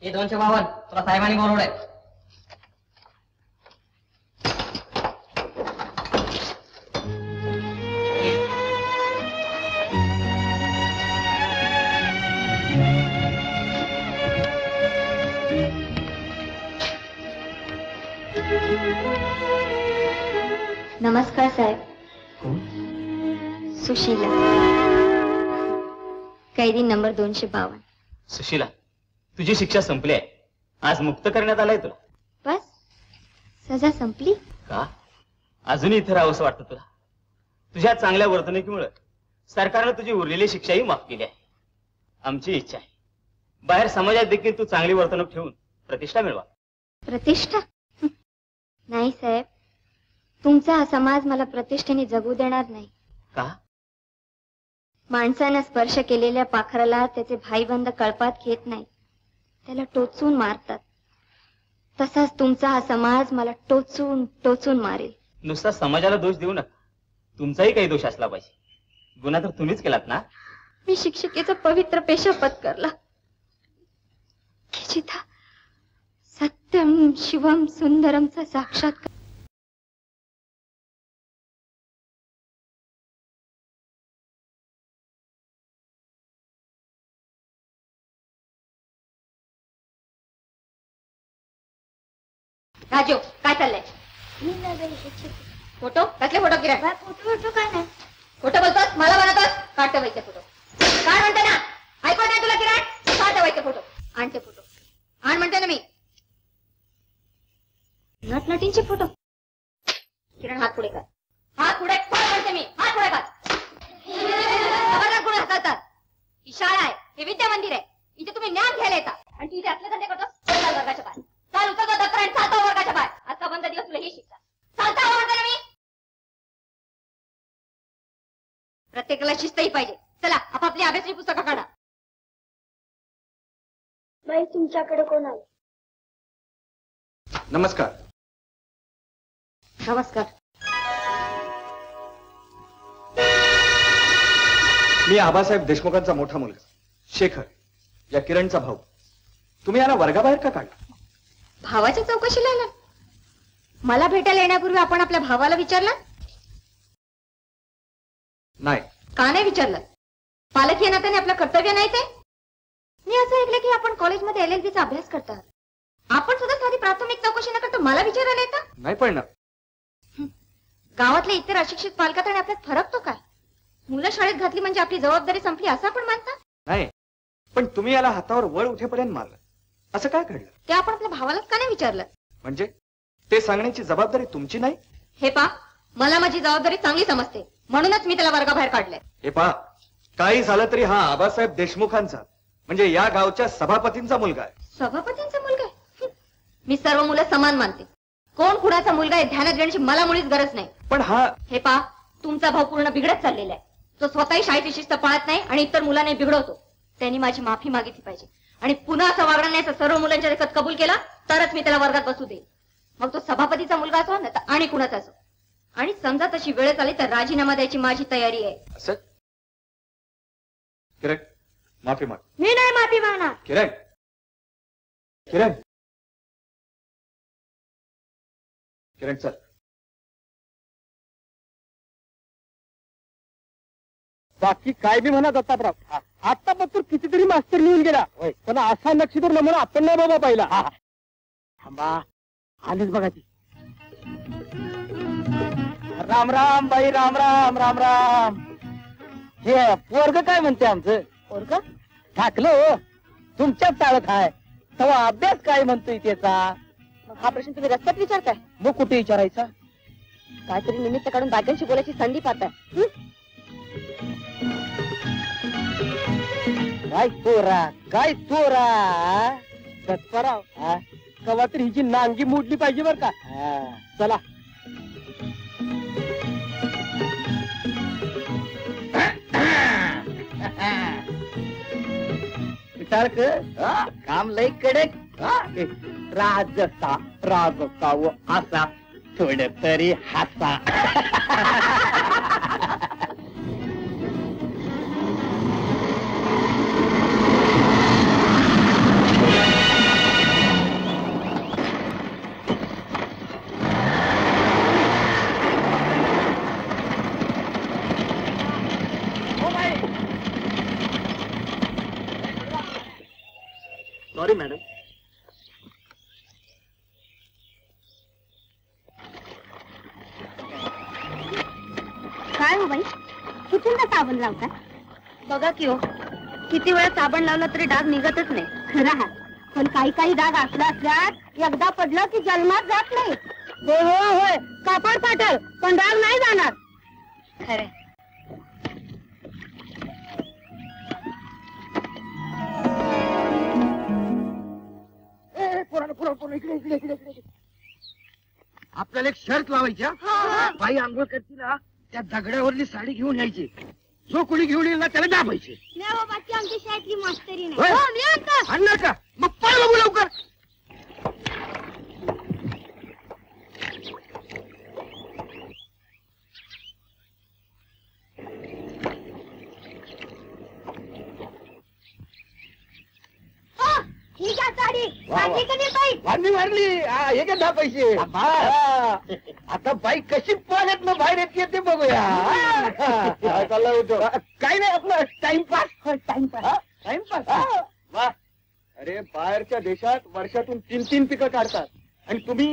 हे 252 तुला साहेबांनी बोलवलंय. नमस्कार साहेब. सुशीला, कैदी नंबर 252. सुशीला, तुझी शिक्षा संपली आहे. आज मुक्त करण्यात आलाय तुला. बस सजा संपली का? अजूनही इथे राहावंसं वाटतं तुला? तुझ्या चांगल्या वर्तणुकीमुळे सरकारने तुझी उरलेली शिक्षाही माफ केली आहे. आमची इच्छा आहे बाहेर समाजात देखील तू चांगली वर्तणूक ठेवून प्रतिष्ठा मिळवा. प्रतिष्ठा? नाही साहेब, तुमचा हा समाज मला प्रतिष्ठेने जगू देणार नाही. का? माणसानं स्पर्श केलेल्या पाखराला त्याचे भाईबंद कळपात घेत नाही, त्याला टोचून मारतात. तसाच तुमचा हा समाज मला टोचून टोचून मारेल. नुसता समाजाला दोष देऊ नका, तुमचाही काही दोष असला पाहिजे. गुन्हा तर तुम्हीच केलात ना? मी शिक्षिकेचा पवित्र पेशा पत्करला की जिथं सत्यम शिवम सुंदरमचा साक्षात्कार. राजू, काय चाललंय? फोटो कसले फोटो गिरा? फोटो काय नाही. फोटो बोलतोस, मला बनवतोस. काढते वैसे फोटो. काय म्हणते ना? ऐकत नाही तुला किरण? काढते वैसे फोटो. आणते फोटो. आण म्हणते ना मी. नटनटींचे फोटो. किरण हात पुढे कर. हात पुढे कर म्हणते मी. हात पुढे कर. खबरदार कोण हाताळतात. ही शाळा आहे, हे विद्या मंदिर आहे. इथे तुम्ही ज्ञान घ्यायला येता आणि तू इथे असले धंदे करतोस. वर्गाच्या बाहेर चाल, उतरतो दप्तर आणि चालतो वर्गाच्या बाहेर. आजचा बंद दिवस तुला ही शिक्षा. चालता म्हणते ना मी. प्रत्येकाला शिस्तही पाहिजे. चला आपापली अभ्यासची पुस्तकं काढा. बाई, तुमच्याकडे कोण आलं? नमस्कार. नमस्कार. मी आबासाहेब देशमुखांचा मोठा मुलगा शेखर, या किरणचा भाऊ. तुम्ही याला वर्गाबाहेर का काढला? भावाच्या चौकशीला आला? मला भेटायला येण्यापूर्वी आपण आपल्या भावाला विचारलं नाही. का नाही विचारलं? पालक या नात्याने आपलं कर्तव्य नाही ते? मी असं ऐकलं की आपण कॉलेजमध्ये LLB चा अभ्यास करतात. आपण सुद्धा साधी प्राथमिक चौकशी न करता मला विचारायला येतं? नाही पण गावातल्या इतर अशिक्षित पालकात आणि आपल्यात फरक तो काय? मुलं शाळेत घातली म्हणजे आपली जबाबदारी संपली असं आपण मानता? नाही, पण तुम्ही याला हातावर वळ उठेपर्यंत मारलं. असं काय घडलं? ते आपण आपल्या भावालाच का नाही विचारलं? म्हणजे ते सांगण्याची जबाबदारी तुमची नाही? हे पा, मला माझी जबाबदारी चांगली समजते, म्हणूनच मी त्याला वर्गाबाहेर काढलंय. हे पहा, काही झालं तरी हा आबासाहेब देशमुखांचा म्हणजे या गावच्या सभापतींचा मुलगा आहे. सभापतींचा मुलगा आहे? मी सर्व मुलं समान मानते. कोण कुणाचा मुलगा आहे ध्यानात घेण्याची मला मुळीच गरज नाही. पण हा, हे पा, तुमचा भाऊ पूर्ण बिघडत चाललेला आहे. तो स्वतःही शाळेची शिस्त पाळत नाही आणि इतर मुलांना बिघडवतो. त्यांनी माझी माफी मागितली पाहिजे आणि पुन्हा असं वागणं नाही सर्व मुलांच्या देखत कबूल केला तरच मी त्याला वर्गात बसू देईन. मग तो सभापतीचा मुलगा असो ना तर आणि कुणाचा असो. आणि समजा तशी वेळ आली तर राजीनामा द्यायची माझी तयारी आहे. असं? किरण, माफी माग. मी नाही माफी मागणार. किरण, किरण, किरण चल. बाकी काय बी म्हणा दत्ताप्रभू, आता पत्र कितीतरी मास्तर लिहून गेला, पण असा नक्षीदार नमुना आपण नाही बाबा पाहिला. थांबा, आलीच बघा ती. राम राम बाई, राम राम राम राम. हे पोरग काय म्हणते आमचं? पोरग ठाकलं हो, तुमच्याच चालत आहे. तेव्हा अभ्यास काय म्हणतोय त्याचा? हा प्रश्न तुम्ही रस्त्यात विचारताय? मग कुठे विचारायचा? काहीतरी निमित्त काढून बायकांशी बोलायची संधी पाहताय. काय चोरा, काय चोरा दत्तराव, कवा तरी हिची नांगी मोडली पाहिजे बर का. चला. काम लई कडक. राजसा राजसा व असा थोड तरी हसा. Sorry madam. काय हो बाई, कितींदा साबण लावता? बघा की हो, किती वेळा साबण लावला तरी डाग निघतच नाही. खरं हा, पण काही डाग असल्यात एकदा पडलं की जन्मात जात नाही. होय होय होय, कापड फाटल पण डाग नाही जाणार. खरे आपल्याला एक शर्त लावायची. बाई आंघोळ करते ना, त्या दगडावरली साडी घेऊन यायची. जो कोणी घेऊन येईल ना त्याला दाबायची. बाकी आमच्या शाळेतली मास्तरी होय? आणणार का? मग पळ बघू लवकर. ही घ्या साडी. वा, वा. मारली का नाही बाई? मारली. हे घे 10 पैसे. हा. आता बाई कशी पाण्यात बाहेर येते ते बघूया. काय चाललंय होतो? काही नाही, आपलं टाइमपास. टाइमपास. वा. अरे बाहेरच्या देशात वर्षातून 3 पिकं काढतात आणि तुम्ही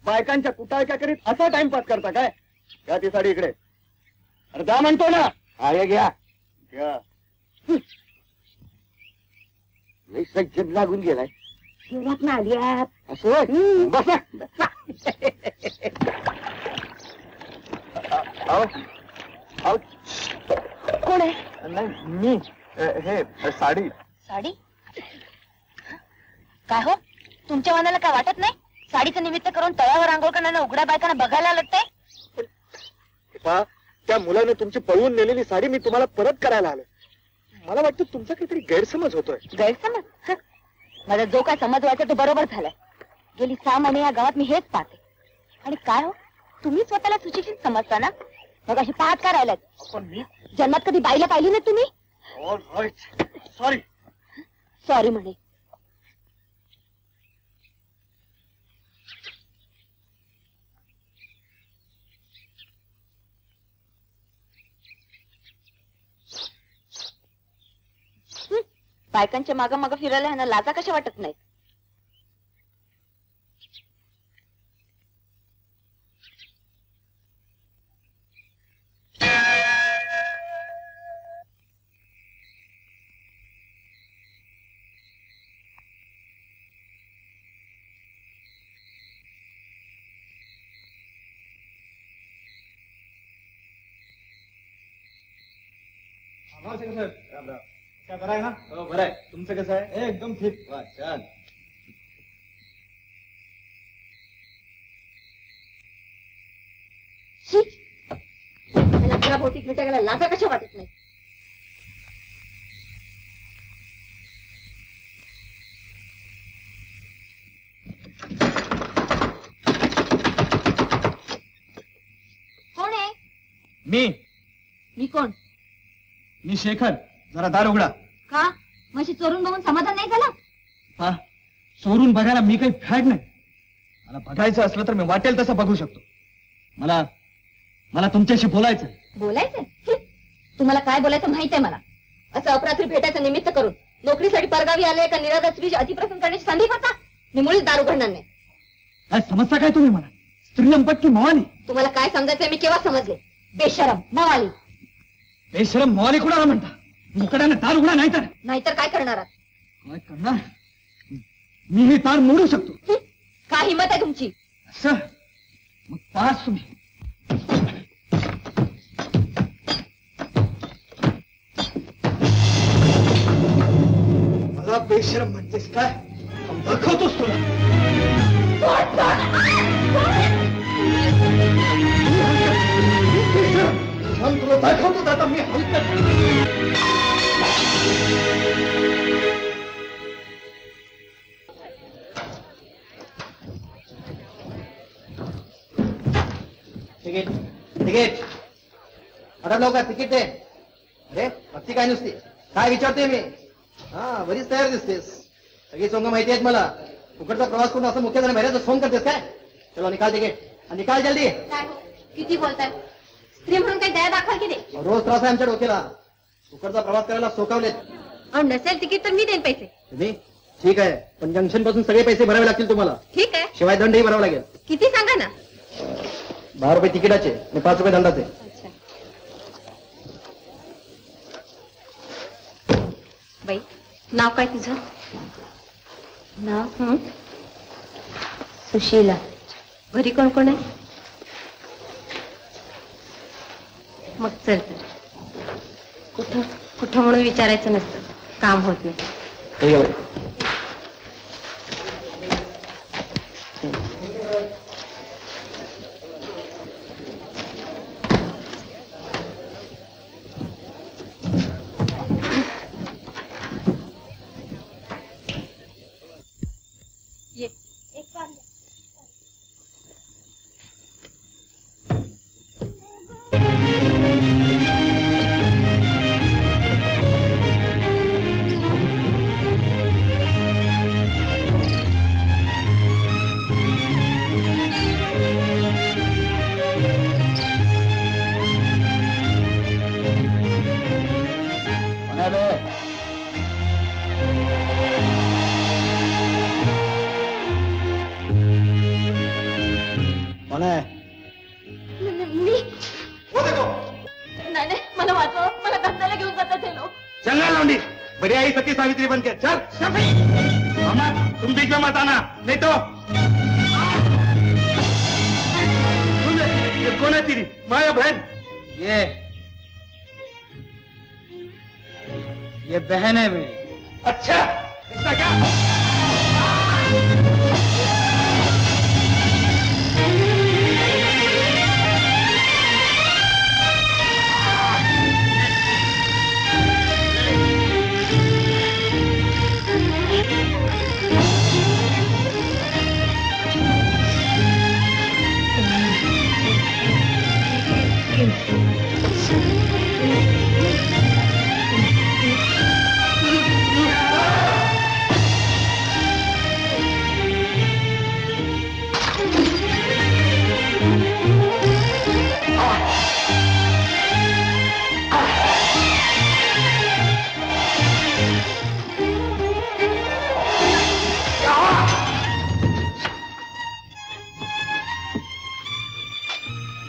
बायकांच्या कुटाळक्या करीत असा टाइमपास करता काय? घ्या ती साडी इकडे. अरे जा म्हणतो ना. हे घ्या. सज्जन लागून गेलाय. शहरात ना आली असं बसा. कोण आहे? नाही मी हे साडी. साडी? काय हो, तुमच्या मनाला काय वाटत नाही? साडीचं निमित्त करून तळ्यावर आंघोळ करणाऱ्या उघड्या बायकांना बघायला लागतंय. त्या मुलाने तुमची पळवून नेलेली साडी मी तुम्हाला परत करायला आलो. मला वाटतं तुमचा काहीतरी गैरसमज होतोय. गैरसमज? माझा जो काय समज व्हायचा तो बरोबर झालाय. गेली 6 महिने या गावात मी हेच पाहते. आणि काय हो, तुम्ही स्वतःला सुशिक्षित समजता ना, मग अशी पाहत का राहिलात? पण मी जन्मात कधी बाईला पाहिली नाही तुम्ही? सॉरी. सॉरी म्हणे. बायकांच्या मागं मागं फिरायला ह्यांना लाजा कशा वाटत नाहीत? काय बरं आहे ना? हो बरं आहे. तुमचं कसं आहे? एकदम ठीक. वा छान. भोवती फिटायला लाजा कशा वाटत नाही? कोण आहे? मी कोण? मी शेखर. जरा दार उघडा. का? म्हशी चोरून बघून समाधान नाही झालं? हा, चोरून बघायला मी काही फॅड नाही. मला बघायचं असलं तर मी वाटेल तसं बघू शकतो. मला तुमच्याशी बोलायचं. बोलायचंय? तुम्हाला काय बोलायचं माहित आहे मला. असं अपरात्री भेटायचं निमित्त करून नोकरीसाठी परगावी आले का निराधार स्त्री अतिप्रसन्न करण्याची संधी करता? मी मुळीच दार उघडणार नाही. काय समजता काय तुम्ही मला? स्त्रीलंपट की मवाली? तुम्हाला काय समजायचंय मी केव्हा समजले. बेशरम मवाली. बेशरम मवाली कुणाला म्हणता? मुकड्याने दार उघडा. नाहीतर काय करणार आहात? काय करणार? मी हे तार मोडू शकतो. काय हिंमत आहे तुमची? असं मग पाच तुम्ही. मला बेशरम म्हणतेस काय? दाखवतोस तुला. तुला दाखवतो आता मी हलकट. तिकीट तिकीट आता लवकर तिकीट दे. अरे भक्ती काय नुसती काय विचारते मी? हा बरीच तयार दिसतेस. सगळी सोंग माहिती आहेत मला. फुकटचा प्रवास करून असं मुख्य जण बाहेरच फोन करतेस काय? चलो निकाल तिकीट. निकाल जल्दी. किती बोलताय? स्त्री म्हणून काही दया दाखल की नाही? रोज त्रास आहे आमच्या डोक्याला. फुकटचा प्रवास करायला सोकावलेत. नसेल तिकीट तर मी देईन पैसे. तुम्ही ठीक आहे, पण जंक्शन पासून सगळे पैसे भरावे लागतील तुम्हाला. ठीक आहे. शिवाय दंडही भरावा लागेल. किती सांगा ना. 10 रुपये तिकिटाचे आणि 5 रुपये दंडाचे. अच्छा. बाई, नाव काय तुझं? नाव सुशीला. घरी कोण कोण आहे? मग चल तर. कुठं कुठं म्हणून विचारायचं नसतं, काम होत नाही. ठीक आहे. ये. एक काम. कोण आहे? मी नाही, मला वाचवा. मला धंद्याला घेऊन जातात हे लोक. चंगा लौंडी, बड़ी आई सती सावित्री बन के चल. मामा, तुम बीच में मत आना, नहीं तो. ये कौन है तेरी माँ या बहन? ये बहन है मेरी. अच्छा, इसका क्या?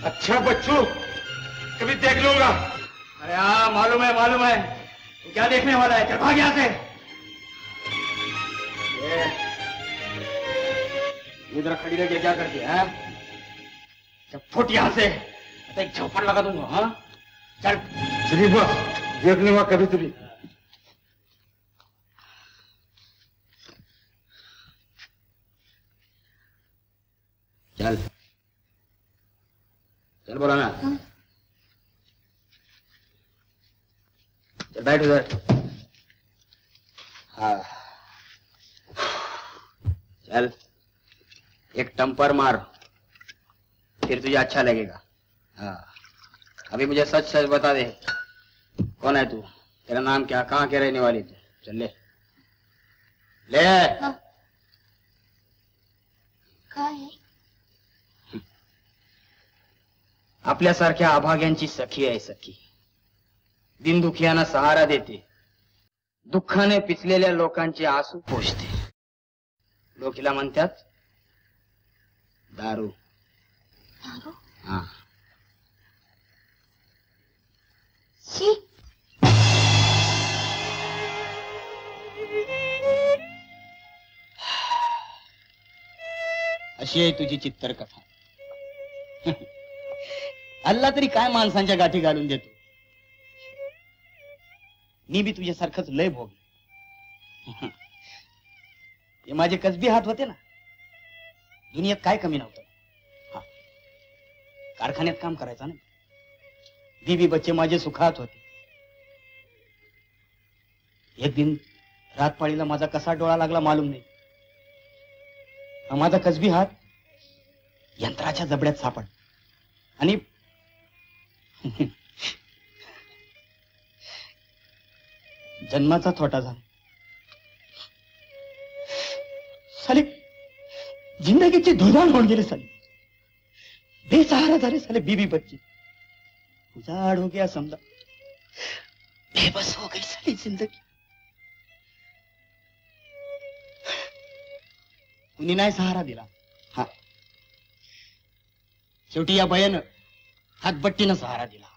अच्छा बच्चू, कभी देख लूंगा. अरे हाँ, मालूम है. तू क्या देखने वाला है? चल भाग यहाँ से. इधर खड़ी रह के क्या करती है? जब फुट यहाँ से तो एक झोपड़ लगा दूंगा. हाँ, चल. शरीफा, देख लूंगा कभी तुझे. चल चल बोला ना. चल बैठ उधर. हाँ चल, एक टंपर मार, फिर तुझे अच्छा लगेगा. हाँ, अभी मुझे सच सच बता दे, कौन है तू? तेरा नाम क्या? कहाँ के रहने वाली तू? चल ले ले. काय? आपल्यासारख्या अभाग्यांची सखी आहे सखी. दिनदुखियांना सहारा देते, दुःखाने पिचलेल्या लोकांचे आसू पोषते. लोकीला म्हणतात दारू. हा. शी. अशी आहे तुझी चित्तरकथा. अल्ला तरी काय माणसांच्या गाठी घालून देतो. मी बी तुझ्यासारखंच लय भोगले. हे माझे कसबी हात होते ना, दुनियेत काय कमी नव्हतं. हा, कारखान्यात काम करायचं ना. बीबी बच्चे माझे सुखात होते. एक दिन रात पाळीला माझा कसा डोळा लागला मालूम नाही. माझा कसबी हात यंत्राच्या जबड्यात सापड आणि जन्माचा थोटा झाला. साले जिंदगीची धुळधाण होऊन गेली. साले बेसहारा झाले. साले बीबी बच्ची उजाड़ हो गया समझा. बेबस हो गई साली जिंदगी. कुणी नाही सहारा दिला. हा शेवटी या बायानं हातबट्टीनं सहारा दिला.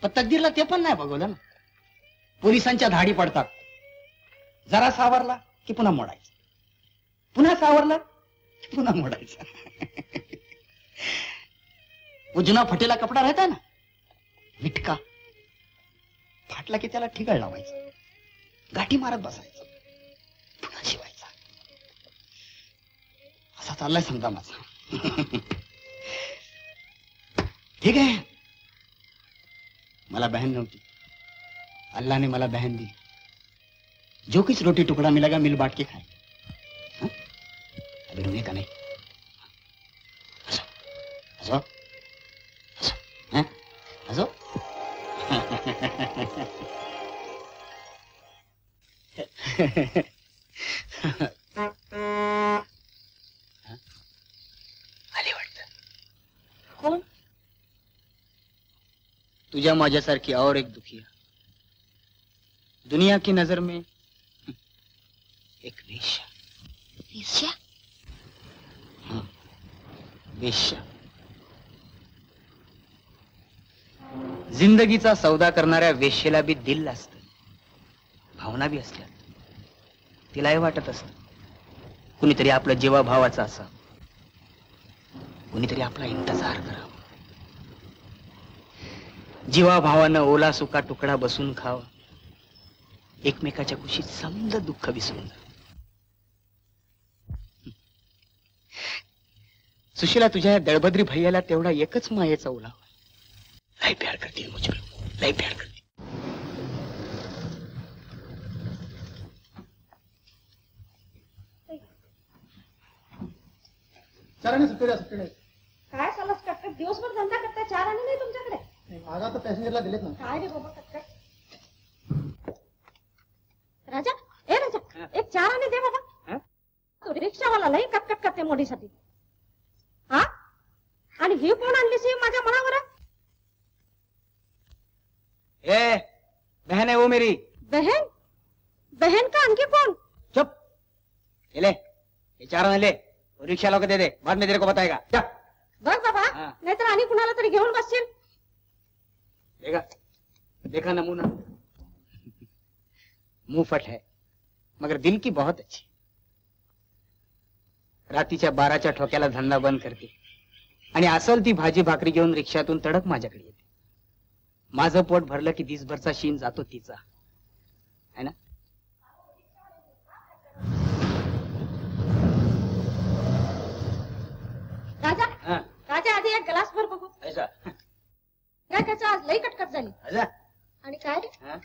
पण तकदीरला ते पण नाही बघवलं ना. पोलिसांच्या धाडी पडतात. जरा सावरला की पुन्हा मोडायचं, पुन्हा सावरला की पुन्हा मोडायचं. उजना फटेला कपडा राहता ना, विटका फाटला की त्याला ठिगळ लावायचं, गाठी मारत बसायचं, पुन्हा शिवायचा. असा चाललाय समजा माझा. ठीक आहे, मला बहन नव्हती, अल्लाह ने मला बहन दी. जो कुछ रोटी टुकड़ा मिलेगा मिल बांट के खाए. अभी रोने का नहीं. हंसो हंसो हंसो हंसो. आले वाटतं. कोण? तुझ्या माझ्यासारखी और एक दुखिया, दुनिया की नजर में एक वेश्या. वेश्या? हाँ, वेश्या. जिंदगीचा सौदा करणाऱ्या वेश्येला बी दिल असतं, भावना बी असतात. तिलाही वाटत असत कुणीतरी आपलं जीवाभावाचं असावं, कुणीतरी आपला इंतजार करावा, जीवाभावानं ओला सुका तुकडा बसून खावा, एकमेकाच्या कुशीत समद दुःख विसरून जा. सुशीला, तुझ्या या दळभद्री भैयाला तेवढा एकच मायेचा ओलावा. लय प्यार करते मुझे, लय प्यार करते. चाराने सुट्टी द्या, सुट्टी नाही. काय चालत कटकट दिवसभर धंदा करता, चार आणि नाही तुमच्याकडे? मागा तर पॅसेंजरला दिलेत ना. काय रे बाबा कटकट. राजा, ए राजा, एक चार आणि दे बाबा. तो रिक्षावाला लई कटकट करते मोडीसाठी. हा, आणि ही कोण आणलीस ही माझ्या मनावर? ए बहन है वो मेरी. बहन? बहन का आणखी कोण? चुप. ले ये चार आने ले, वो रिक्शा लोग दे दे, बाद में तेरे को बताएगा. जा. बघ बाबा, हाँ. नाहीतर आणि कुणाला तरी घेऊन बसशील. देखा, देखा नमूना. मुंहफट है मगर दिल की बहुत अच्छी. रातीच्या 12च्या ठोक्याला धंदा बंद करते आणि असल ती भाजी भाकरी घेऊन रिक्षातून तडक माझ्याकडे येते. माझं पोट भरलं की दिसभरचा शीन जातो तिचा, है ना? राजा, हाँ. राजा आधी एक ग्लास भर बघू. ऐसा काय त्याचा आज लई कटकट झाली. ऐसा. आणि काय रे, हाँ?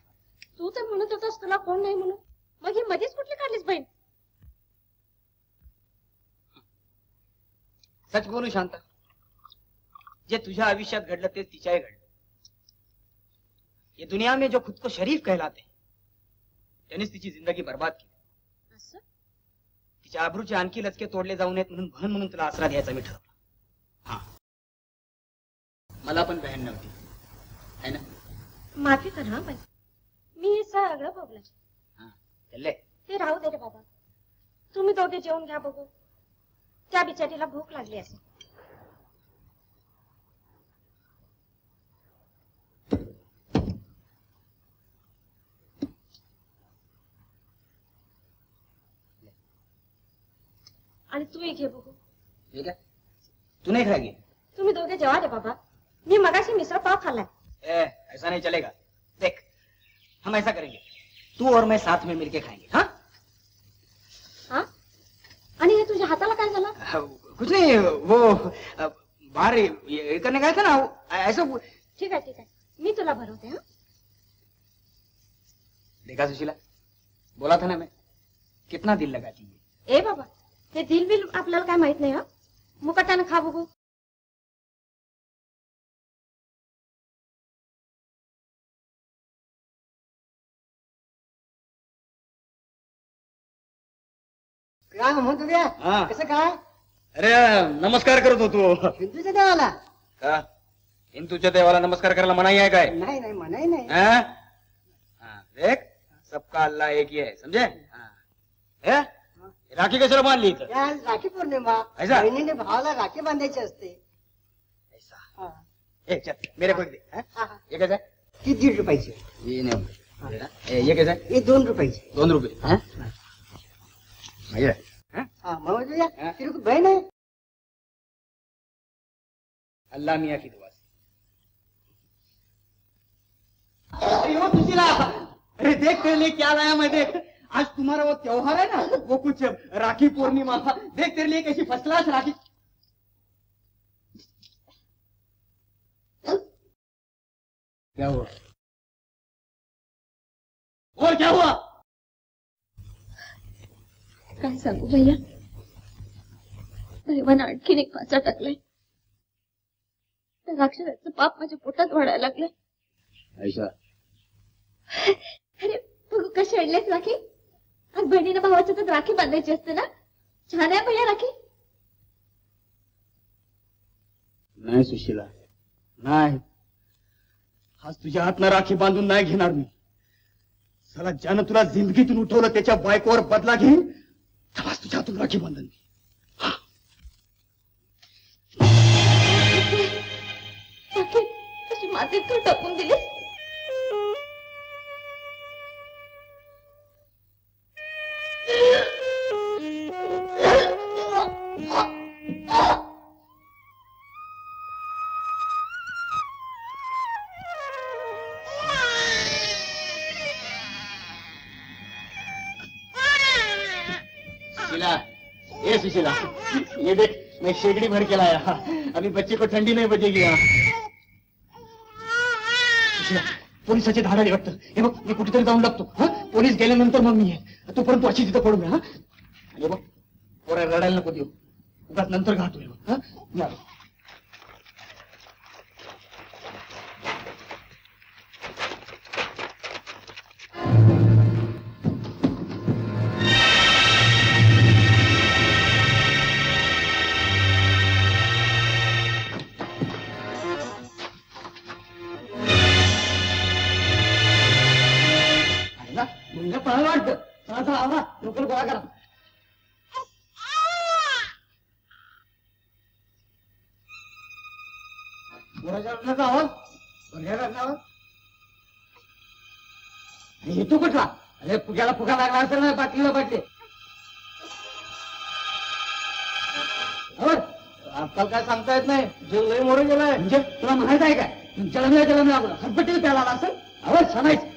तू तर म्हणत होतास तुला कोण नाही म्हणून, मग ही मध्येच कुठली काढलीस बहीण? सच बोलू शांता, जे तुझ्या आयुष्यात घडलं ते तिच्याही घडलं. ये दुनिया में जो खुद को शरीफ कहलाते त्यांनीच तिची जिंदगी बर्बाद केली. असं? तिच्या आबरूचे आणखी लचके तोडले जाऊ नयेत म्हणून बहन म्हणून तुला आसरा द्यायचा मी ठरवला. हा, मला पण बहन नव्हती, है ना? माफी कर हा बाई, मी हे सगळं बघलं. हा, चल्ले. ते राहू दे रे बाबा, तुम्ही दोघे जेवून घ्या बघू. त्या बिचारीला भूक लागली असेल. आणि तूही घे बघू. ठीक है, तू नहीं खाएगी? तुम्ही दोघे जेवा रे बाबा, मी मगाशी मिसळ पाव खाल्लाय. ऐसा नहीं चलेगा. देख, हम ऐसा करेंगे, तू और मैं साथ में मिलके खाएंगे. हाँ? हा? आणि हे तुझ्या हाताला काय झालं? कुछ नहीं, वो बाहर ये करने गया था ना, ऐसा. ठीक आहे, मी तुला भरवते. हा, देखा सुशीला, बोला था ना मैं, कितना दिल लगाती है. ए बाबा, हे दिल बिल आपल्याला काय माहित नाही. हा, मुकट्यानं खा बघू. काय म्हणतो द्या, हाँ. कसं काय? अरे नमस्कार करत होतो. हिंदूच्या देवाला? का हिंदूच्या देवाला नमस्कार करायला मनाई आहे काय? नाही नाही म्हणाय नाही. हाँ? हाँ, देख, सबका अल्लाह एक ही है, समझे? हाँ. राखी कशाला बांधली इथं? आज राखी पौर्णिमा, ऐसा? बहिणीने भावाला राखी बांधायची असते. हा. ए, चल, मेरे को दे. हाँ? हा, हा. ये कैसा है? ती 1.5 रुपयाची. ये नहीं होगा. ये कैसा है? ही 2 रुपयाची. 2 रुपये. हाँ? ये. हाँ? हा मग तुझ्या तिला बहीण आहे. अल्लाह मियाँ की दुआ से. अरे वो सुशीला, अरे देख तेरे लिए क्या लाया मैं. देख आज तुम्हारा वो त्योहार है ना, वो कुछ राखी पूर्णिमा. देख तेरे लिए कैसी फर्स्ट क्लास राखी. क्या हुआ? और क्या हुआ? काय सांगू भैया, दैवानं आणखीन एक पाचा टाकलाय. त्या राक्षसाचं पाप माझ्या पोटात वाढायला लागलं. ऐसा? अरे बघू कशी आणलीस राखी. आज बहिणीनं भावाच्या तर राखी बांधायची असते ना. छान आहे भैया राखी. नाही सुशीला, नाही. आज तुझ्या हातनं राखी बांधून नाही घेणार मी. साला ज्यानं तुला जिंदगीतून उठवलं त्याच्या बायकोवर बदला घेईन, तेव्हाच तुझ्या हातून राखी बांधन मी. राखी कशी मातीत तू टाकून दिलीस. सुशीला, ए सुशीला, ये देख मैं शेगड़ी भर के लाया. अभी बच्चे को ठंडी नहीं बजेगी. सुशीला, पोलिसाचे धाड आले वाटतं. हे बघ मी कुठेतरी जाऊन लागतो. पोलीस गेल्यानंतर मग मी आहे. तोपर्यंत अशी तिथं पडून हा. आणि बघ पोरा रडायला नको देऊ. उगाच नंतर घाट होईल. मी आलो. मुलगा पळायला वाटतं. चला चला आवरा, लोकल गोळा करा. पोराच्या रडण्याचा आवाज, पोरग्याच्या रडण्याचा. येतो कुठला? अरे फुग्याला फुगा लागला असेल ना, बाटलीला बाटली. आजकाल काय सांगता येत नाही. जीव लय मोरे गेलाय. म्हणजे तुला माहित आहे काय, तुमच्या लग्नाला लागला हटपटीला प्याला आला असेल. आवाज छानायच.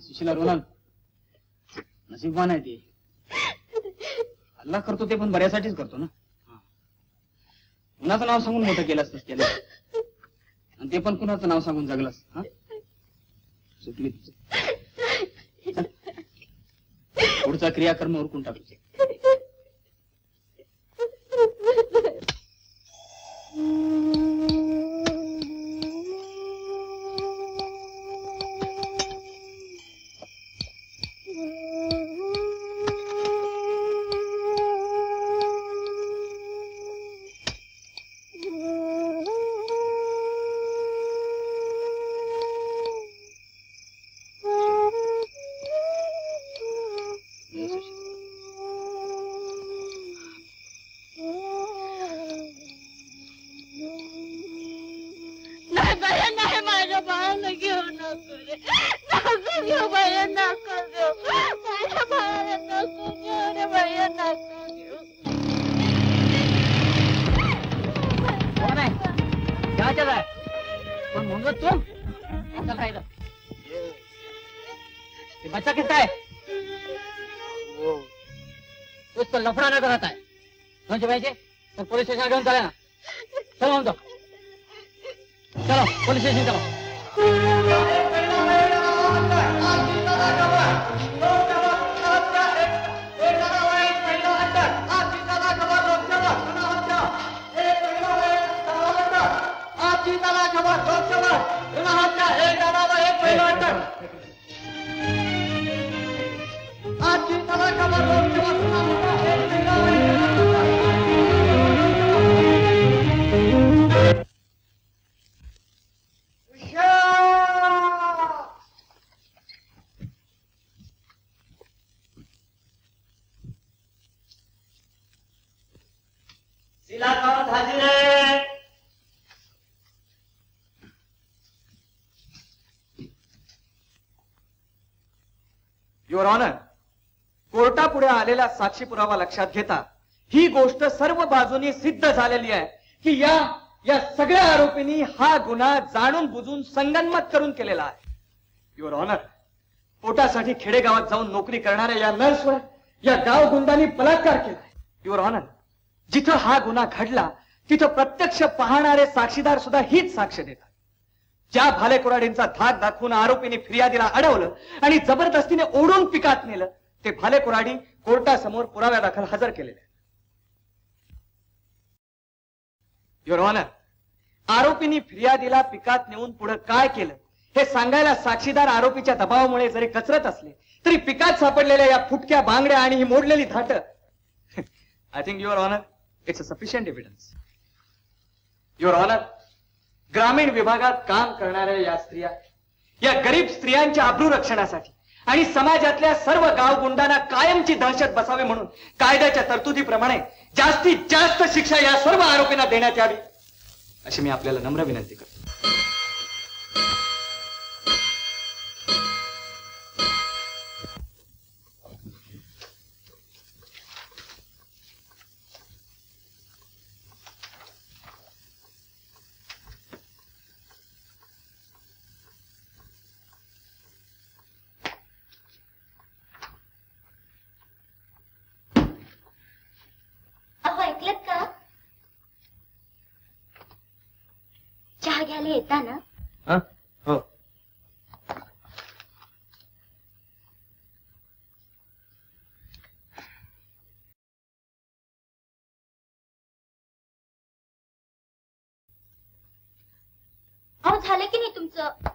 सुशीला रोना, नशीबवान आहे ते. अल्लाह करतो ते पण बऱ्यासाठीच करतो ना. कुणाचं नाव सांगून मोठं केलं असतंस त्याला, आणि ते पण कुणाचं नाव सांगून जगलास. सुटली तुझं. पुढचा क्रियाकर्म उरकून टाकू. ये बच्चा किसका है? वो कुछ तो लफड़ा नजर आता है। कौन से भाई जी? तो पुलिस स्टेशन घेऊन चला ना। चलो हम तो चलो पुलिस स्टेशन चलो। युअर ऑनर, कोर्टापुढे आलेला साक्षी पुरावा लक्षात घेता ही गोष्ट सर्व बाजूनी सिद्ध झालेली आहे की या सगळ्या आरोपींनी हा गुन्हा जाणून बुजून संगनमत करून केलेला आहे. युअर ऑनर, पोटासाठी खेडेगावात जाऊन नोकरी करणाऱ्या या नर्सवर या गाव गुंडांनी बलात्कार केलाय. युअर ऑनर, जिथं हा गुन्हा घडला तिथं प्रत्यक्ष पाहणारे साक्षीदार सुद्धा हीच साक्ष देतात. ज्या भालेकुराडींचा धाक दाखवून आरोपींनी फिर्यादीला अडवलं आणि जबरदस्तीने ओढून पिकात नेलं ते भालेकुराडी कोर्टासमोर पुराव्यादाखल हजर केलेले. युअर ऑनर, आरोपींनी फिर्यादीला पिकात नेऊन पुढे काय केलं हे सांगायला साक्षीदार आरोपीच्या दबावामुळे जरी कचरत असले तरी पिकात सापडलेल्या या फुटक्या बांगड्या आणि ही मोडलेली धाट I think your honour it's a sufficient evidence. Your honour, ग्रामीण विभागात काम करणाऱ्या या स्त्रिया या गरीब स्त्रियांच्या अब्रू रक्षणासाठी आणि समाजातल्या सर्व गावगुंडांना कायमची दहशत बसावी म्हणून कायद्याच्या तरतुदीप्रमाणे जास्तीत जास्त शिक्षा या सर्व आरोपींना देण्यात यावी अशी मी आपल्याला नम्र विनंती करतो. ऐकलत का? चहा घ्यायला येता ना? हो. अहो झालं की नाही तुमचं?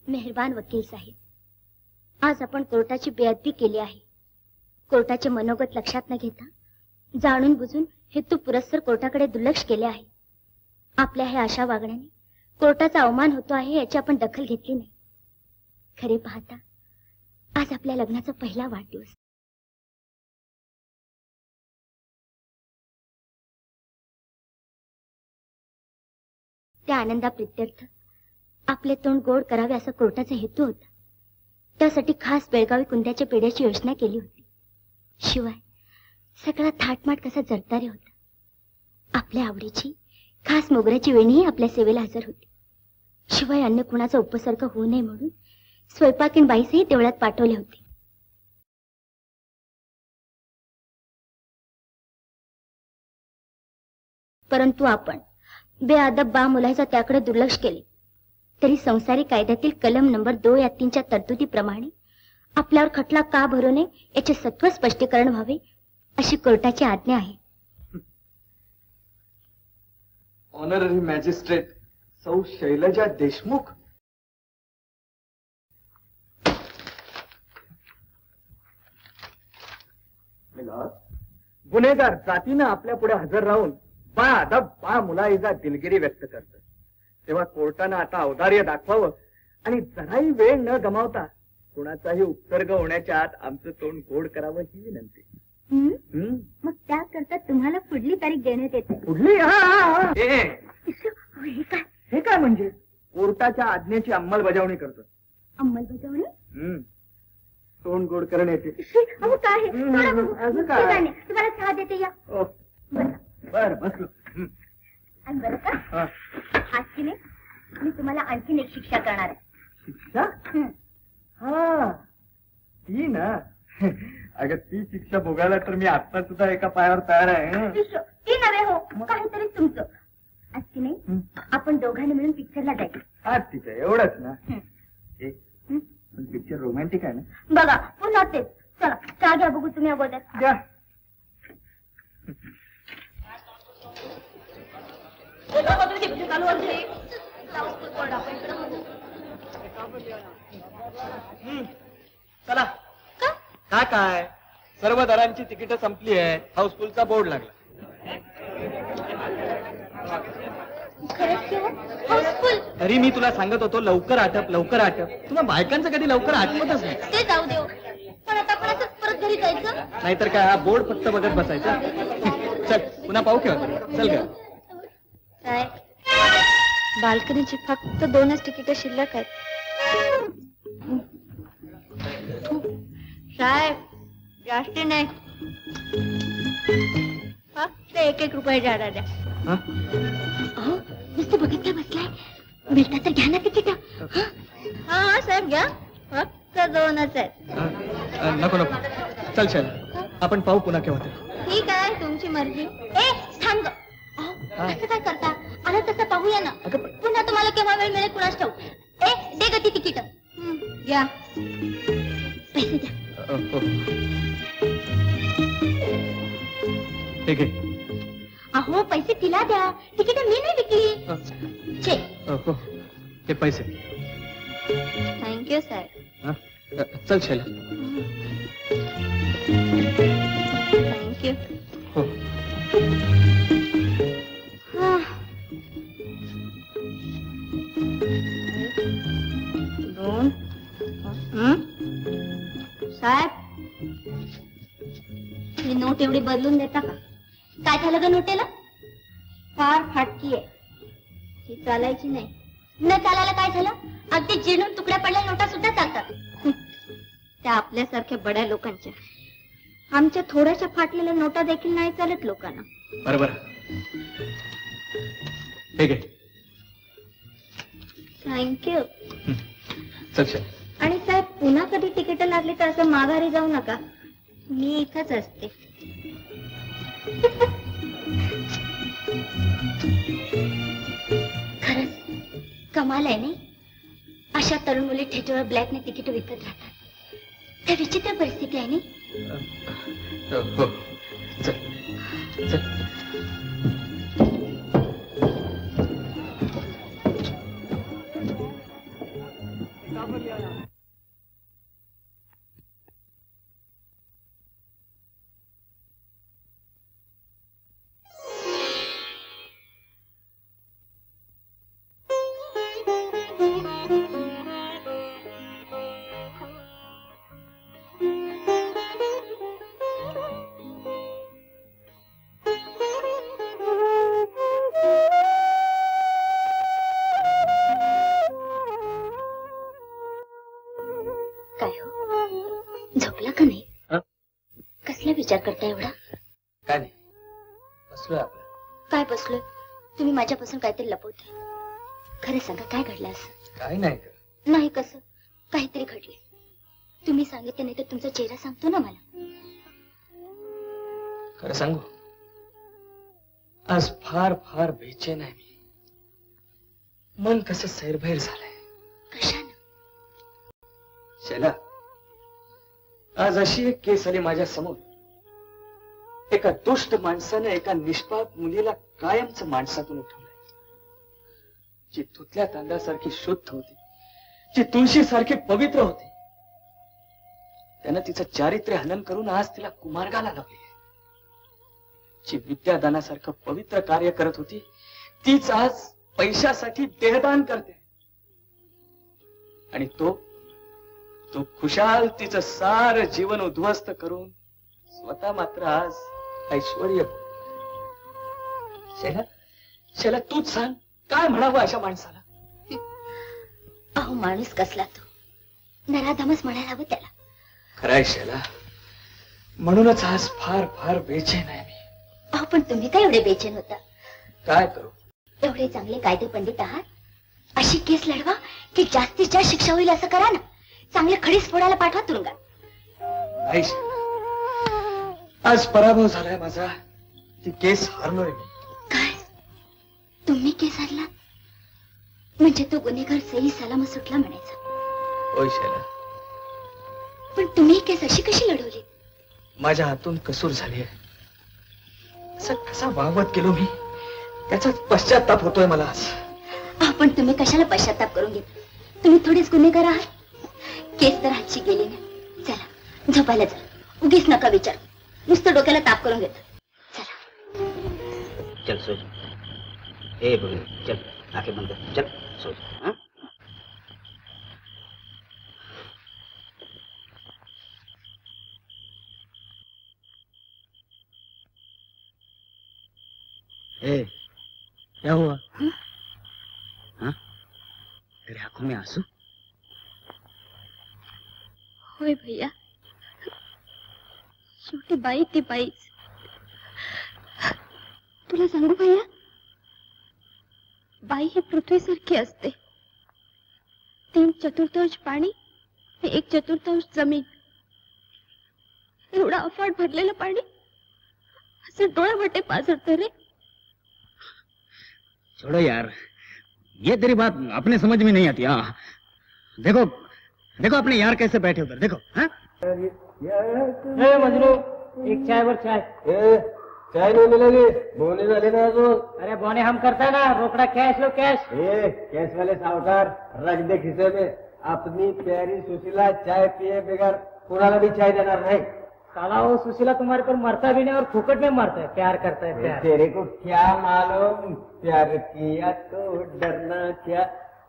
मेहरबान वकील साहेब, आज आपण कोर्टाची बेअदबी केली आहे. कोर्टाचे मनोगत लक्षात न घेता जाणून बुजून हेतू पुरस्सर कोर्टाकडे दुर्लक्ष केले आहे. आपल्या ह्या अशा वागण्याने कोर्टाचा अवमान होतो आहे याची आपण दखल घेतली नाही. खरे पाहता आज आपल्या लग्नाचा पहिला वाढदिवस. त्या आनंदाप्रित्यर्थ आपले तोंड गोड करावे असा कोर्टाचा हेतू होता. त्यासाठी खास बेळगावी कुंद्याच्या पेढ्याची योजना केली होती. शिवाय सगळा थाटमाट कसा जरतारे होता. आपल्या आवडीची खास मोगऱ्याची वेणीही आपल्या सेवेला हजर होती. शिवाय अन्य कुणाचा उपसर्ग होऊ नये म्हणून स्वयंपाकीण बाईसही देवळात पाठवले होते. परंतु आपण बेअदब बा मुलाचा त्याकडे दुर्लक्ष केले तरी संसारी कायद्यातील कलम नंबर 2 या 3च्या तरतुदीप्रमाणे आपल्यावर खटला का भरू नये याचे सत्वर स्पष्टीकरण व्हावे अशी कोर्टाची आज्ञा आहे. ऑनररी मॅजिस्ट्रेट सौ शैलजा देशमुख. गुन्हेगार जातीनं आपल्या पुढे हजर राहून बा मुलाईजा दिलगिरी व्यक्त करत, तेव्हा कोर्टानं आता औदार्य दाखवावं आणि जराही वेळ न गमावता कुणाचाही उपसर्ग होण्याच्या आत आमचं तोंड गोड करावं ही विनंती. मग त्याकरता तुम्हाला पुढली तारीख देण्यात येते. पुढली? हे काय म्हणजे? कोर्टाच्या आज्ञेची अंमलबजावणी करतो. अंमलबजावणी? तोंड गोड करण्याचे. अहो काय हे? थोडं बघू. असं काय? ठीक आहे, तुम्हाला चहा देते या. बर बसलो. आणि बरं का, आज की नाही मी तुम्हाला आणखीन एक शिक्षा करणार आहे. शिक्षा? हा ती ना. अगं ती शिक्षा भोगायला तर मी आता सुद्धा एका पायावर तयार आहे. ती नव्हे हो, काहीतरी तुमचं. आज की नाही आपण दोघांनी मिळून पिक्चरला जायचं. हा ठीक आहे, एवढंच ना. पिक्चर रोमॅन्टिक आहे ना? बघा पुन्हा तेच. चला चहा घ्या बघू तुम्ही अगोदर. द्या. चला. काय सर्व दरांची तिकीट संपली आहे. हाऊसफुलचा बोर्ड लागला. तरी मी तुला सांगत होतो लवकर आटप लवकर आटप. तुम्हा बायकांचं कधी लवकर आटपतच नाही. ते जाऊ देऊ, पण आता आपण असंच परत घरी जायचं. नाहीतर काय हा बोर्ड फक्त बघत बसायचा. चल पुन्हा पाहू केव्हा. चल ग. काय बाल्कनीची फक्त 2च तिकीट शिल्लक आहेत. साहेब जास्ती नाही, फक्त 1-1 रुपये जादा द्या. नुसतं बघत काय बसलाय, मिळतात तर घ्या ना तिकीट. हा साहेब घ्या, फक्त 2च आहेत. नको नको, चल चल आपण पाहू पुन्हा केव्हा ते. ठीक आहे तुमची मर्जी. ए थांब ग. असं काय करता, आलं तसं पाहूया ना. पुन्हा तुम्हाला केव्हा वेळ मिळेल कुणास ठाऊक. ए दे ग ती तिकीट. घ्या पैसे द्या. ठीक आहे. अहो पैसे तिला द्या, तिकीट मी नाही विकली. हे पैसे. थँक्यू साहेब. चल चल. थँक्यू. हो. साहेब ही नोट एवढी बदलून देता का? काय झालं ग नोटेला? फार फाटकी आहे, ही चालायची नाही. न चालायला काय झालं? अगदी चिरून तुकड्या पडल्या नोटा सुद्धा चालतात. त्या आपल्यासारख्या बड्या लोकांच्या. आमच्या थोड्याशा फाटलेल्या नोटा देखील नाही चालत लोकांना. बरोबर. ठीक आहे. थँक्यू. चल चल. आणि साहेब पुन्हा कधी तिकीट लागली तर असं माघारी जाऊ नका, मी इथंच असते. खरंच कमाल आहे नाही, अशा तरुण मुली थिएटरवर ब्लॅकने तिकीट विकत राहतात. त्या विचित्र परिस्थिती आहे नाही. हो. चल चल. विचार करता एवढा? काय नाही, बसलोय आपलं. काय बसलोय? तुम्ही माझ्यापासून काहीतरी लपवताय. खरं सांगा काय घडलं असं? काय नाही. नाही कसं? काहीतरी घडले. तुम्ही सांगितलं नाही तर तुमचा चेहरा सांगतो ना मला. खरं सांगू, आज फार फार बेचैन आहे मी. मन कसं सैरभैर झालंय. कशानं? शैला, आज अशी एक केस आली माझ्या समोर. एका दुष्ट माणसाने एका निष्पाप मुलीला कायमच माणसातून उठवलंय. जी धुतल्या तांदळासारखी शुद्ध होती, जी तुळशी सारखी पवित्र होती, त्यानं तिचं चारित्र्य हनन करून आज तिला कुमार्गाला लावली. जी विद्यादानासारखं पवित्र कार्य करत होती तीच आज पैशासाठी देहदान करते. आणि तो खुशाल तिचं सारं जीवन उद्ध्वस्त करून स्वतः मात्र आज ऐश्वर्य. शेला तूच सांग, काय म्हणावं अशा माणसाला? अहो माणूस कसला तो, नराधमच म्हणायला हवं त्याला. खराय शेला, म्हणूनच आज फार फार बेचैन आहे मी. अहो पण तुम्ही काय एवढे बेचैन होता? काय करू? एवढे चांगले कायदे पंडित आहात, अशी केस लढवा की जास्तीत जास्त शिक्षा होईल असं करा ना. चांगले खडीस फोडायला पाठवा तुरुंगात. नाही शेला, आज पराभव झालाय माझा. ती केस हारलोय मी. काय तुम्ही केस हरला? म्हणजे तो गुन्हेगार सही सलाम सुटला म्हणायचा. होय शेला, पण तुम्ही केस अशी कशी लढवली? माझ्या हातून कसूर झाली आहे. कसा वागवत गेलो मी, त्याचाच पश्चाताप होतोय मला आज. पण तुम्ही कशाला पश्चाताप करून घेता? तुम्ही थोडेच गुन्हेगार आहात. केस तर हातची गेली ना. चला झोपायला जा. उगीच नका विचार, नुसतं डोक्याला ताप करून घेता. चला चल सो. ए बघ, चल आंखें बंद कर, चल सो. ए क्या हुआ? हाँ? तेरे आंखों में आंसू? होय भैया, शेवटी बाई ती बाईच. तुला सांगू भैया, बाई ही पृथ्वीसारखी असते. 3/4 पाणी, 1/4 जमीन. एवढा अफाट भरलेलं पाणी असं डोळ्यावाटे पाझरतं रे. छोड़ो यार, ये तेरी बात अपने समझ में नहीं आती. हाँ देखो देखो अपने यार कैसे बैठे उधर, देखो. हाँ मजनू, एक चाय वर चाय. चाय नहीं मिलेगी, बोने वाले ना तो. अरे बोने हम करता है ना, रोकड़ा कैश लो कैश. कैश वाले साहूकार, रख दे खिसे में. अपनी प्यारी सुशीला चाय पिए बगैर कुणाला भी चाय देणार नाही. साला वो सुशीला तुम्हारे पर मरता भी नहीं और फुकट में मरता है. प्यार करता है प्यार. तेरे को क्या मालूम, प्यार किया तो डरना क्या,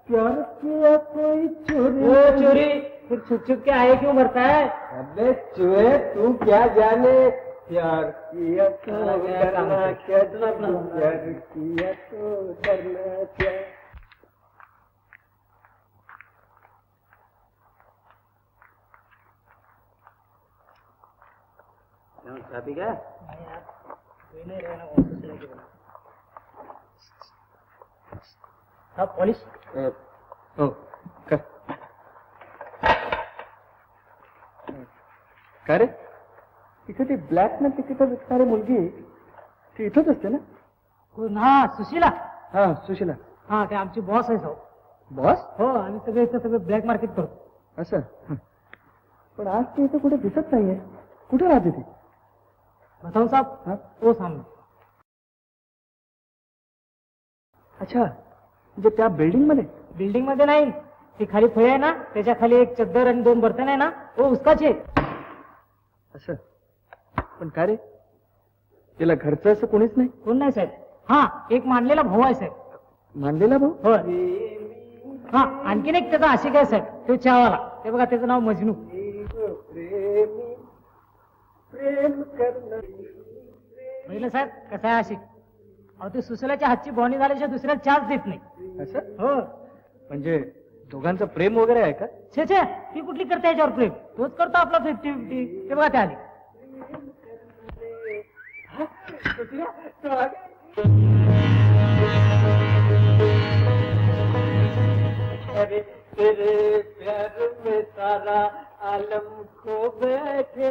प्यार किया कोई चोरी. वो चोरी फिर छुप छुप के आए क्यों मरता है? अबे चूहे, तू क्या जाने, प्यार किया तो डरना क्या, प्यार किया तो डरना क्या. चाबी क्या? हाँ पॉलिश. हो कर. काय रे, तिथे ती ब्लॅक ना तिकीट विकणारी मुलगी ती इथंच असते ना? हाँ सुशीला. हा सुशीला. हाँ ते आमची बॉस आहे साऊ. बॉस? हो, आम्ही सगळे इथं सगळं ब्लॅक मार्केट करतो. असं? पण आज ती इथं कुठे दिसत नाहीये. कुठे राहते ती? बताऊ साहब, वो सामने. अच्छा, म्हणजे त्या बिल्डिंग मध्ये? बिल्डिंग मध्ये नाही, ती खाली फळी आहे ना, त्याच्या खाली एक चद्दर आणि 2 बर्तन आहे ना, वो उसकाच आहे. असं? पण काय रे, तिला घरचं असं कोणीच नाही? कोण नाही साहेब. हा एक मानलेला भाऊ आहे साहेब. मानलेला भाऊ? हो. हा आणखीन एक त्याचा आशिक आहे साहेब, तो चहावाला. ते बघा त्याचं नाव मजनू. पहिलं साहेब कसा आहे आशिक, अहो ते सुशीलाच्या हातची बोनी झाल्याशिवाय दुसऱ्याला चहाच देत नाही. असं? हो. म्हणजे दोघांचं प्रेम वगैरे आहे का? छे छे, ती कुठली करते याच्यावर प्रेम, तोच करतो आपला 50-50. ते बघा ते आली. अरे तेरे प्यार में सारा आलम खो बैठे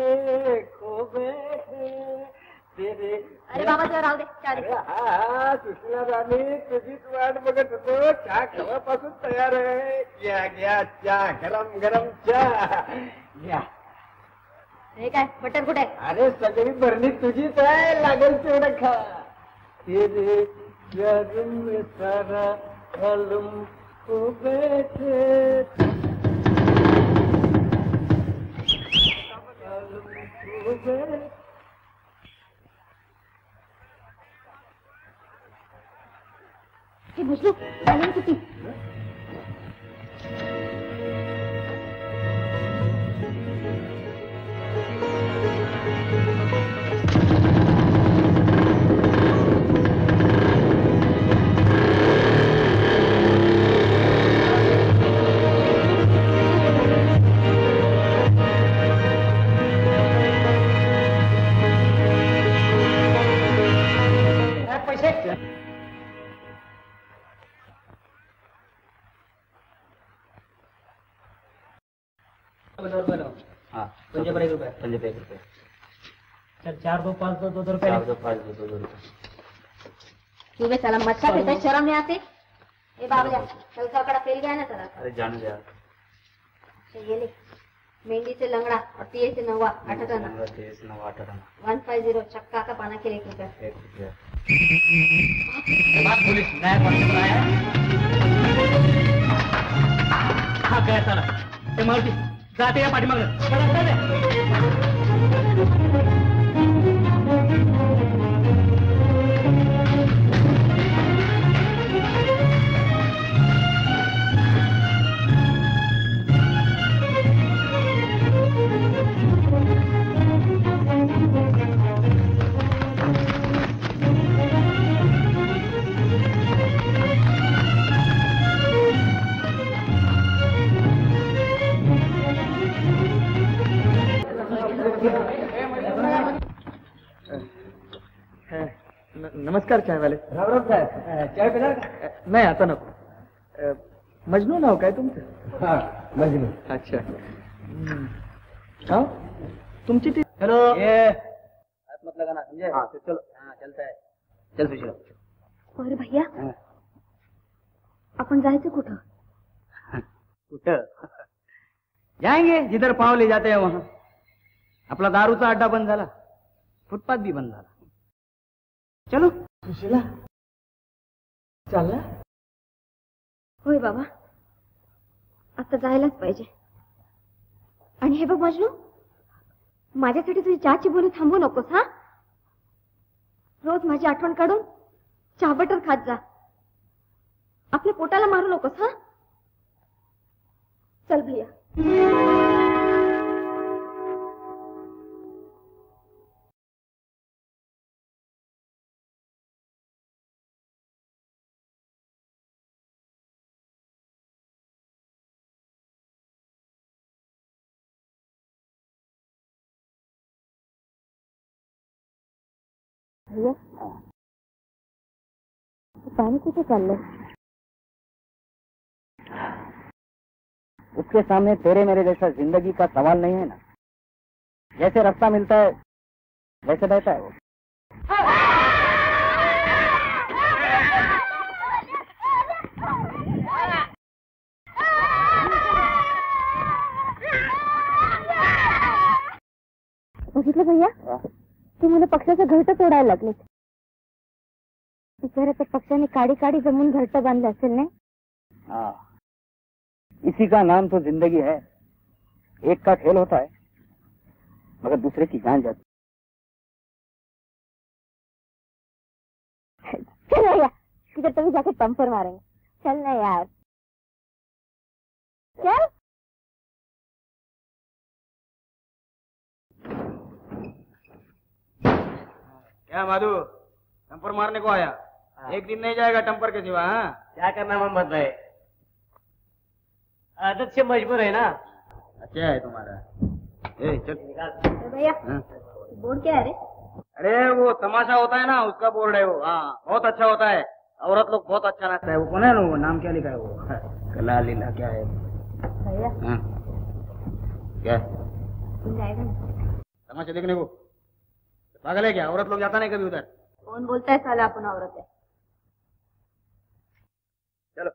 तेरे. अरे बाबा तुला राहू दे. हा सुशीला राणी, तुझीच वाट बघत होतो. चहा केव्हापासून तयार आहे. घ्या घ्या चहा, गरम गरम चहा घ्या. हे काय बटर कुठे? अरे सगळी बरणी तुझीच आहे, लागेल तेवढं खा. तेरे प्यार में सारा आलम खो बैठे. मजनू आली किती क्यों बे साला मच्छा पीता है, शर्म नहीं आती? ए बाबला कल का कड़ा फेल गया ना तेरा। अरे जाने दे ये ले मेहंदी से लंगड़ा और तीर से नवा 8 आना 150 चक्का का पाना के 1 रुपया। पुलिस नया कॉन्सेप्ट आया हा काय चला ते मारुती जाते या पाठीमागं नमस्कार चाय वाले राम साहेब चाय पिणार का? नाही आता नको मजनू नाव काय तुमचं हा मजनू. अच्छा तुमची ती हेलो हात मत लगा ना समझे चलो हाँ चलता है चल सुशीला और भैया आपण जायचं कुठं? कुठं जाएंगे जिधर पाँव ले जाते हैं वहां. आपला दारूचा अड्डा बंद झाला, फुटपाथ भी बंद झाला. चलो सुशीला चालला. होय बाबा आता जायलाच पाहिजे. आणि हे बघ मजनू माझ्यासाठी तुझी चहाची बोली थांबवू नकोस हा. रोज माझी आठवण काढून चहा बटर खात जा. आपल्या पोटाला मारू नकोस हा. चल भैया. भैया पानी कुठे चाललंय? उसके सामने तेरे मेरे जैसा जिंदगी का सवाल नहीं है ना. जैसे रास्ता मिलता है वैसे बहता है वो. बघितलं भैया ते मुलं पक्षाचं घरट तोडायला लागले. बिचाऱ्या त्या पक्षाने काडी काडी जमून घरट बांधले असेल नाही. हाँ इसी का नाम तो जिंदगी है. एक का खेल होता है मगर दूसरे की जान जाती. चल भैया इधर तभी जाके पंपर मारेंगे. चल ना यार चल. क्या माधु टम्पर मारने को आया? एक दिन नहीं जाएगा टम्पर के सिवा. हाँ क्या करना मोहम्मद भाई, आदत से मजबूर है ना. अच्छा है तुम्हारा. ए चल भैया बोर्ड क्या है रे? अरे वो तमाशा होता है ना उसका बोर्ड है वो. हाँ बहुत अच्छा होता है. औरत लोग बहुत अच्छा नाचता है. वो कौन है ना वो नाम क्या लिखा है वो कला लीला क्या है? भैया हाँ क्या जाएगा ना? तमाशा देखने को? पागल है क्या? औरत लोग जाता नहीं कभी उधर. कौन बोलता है साला अपन औरत है? चलो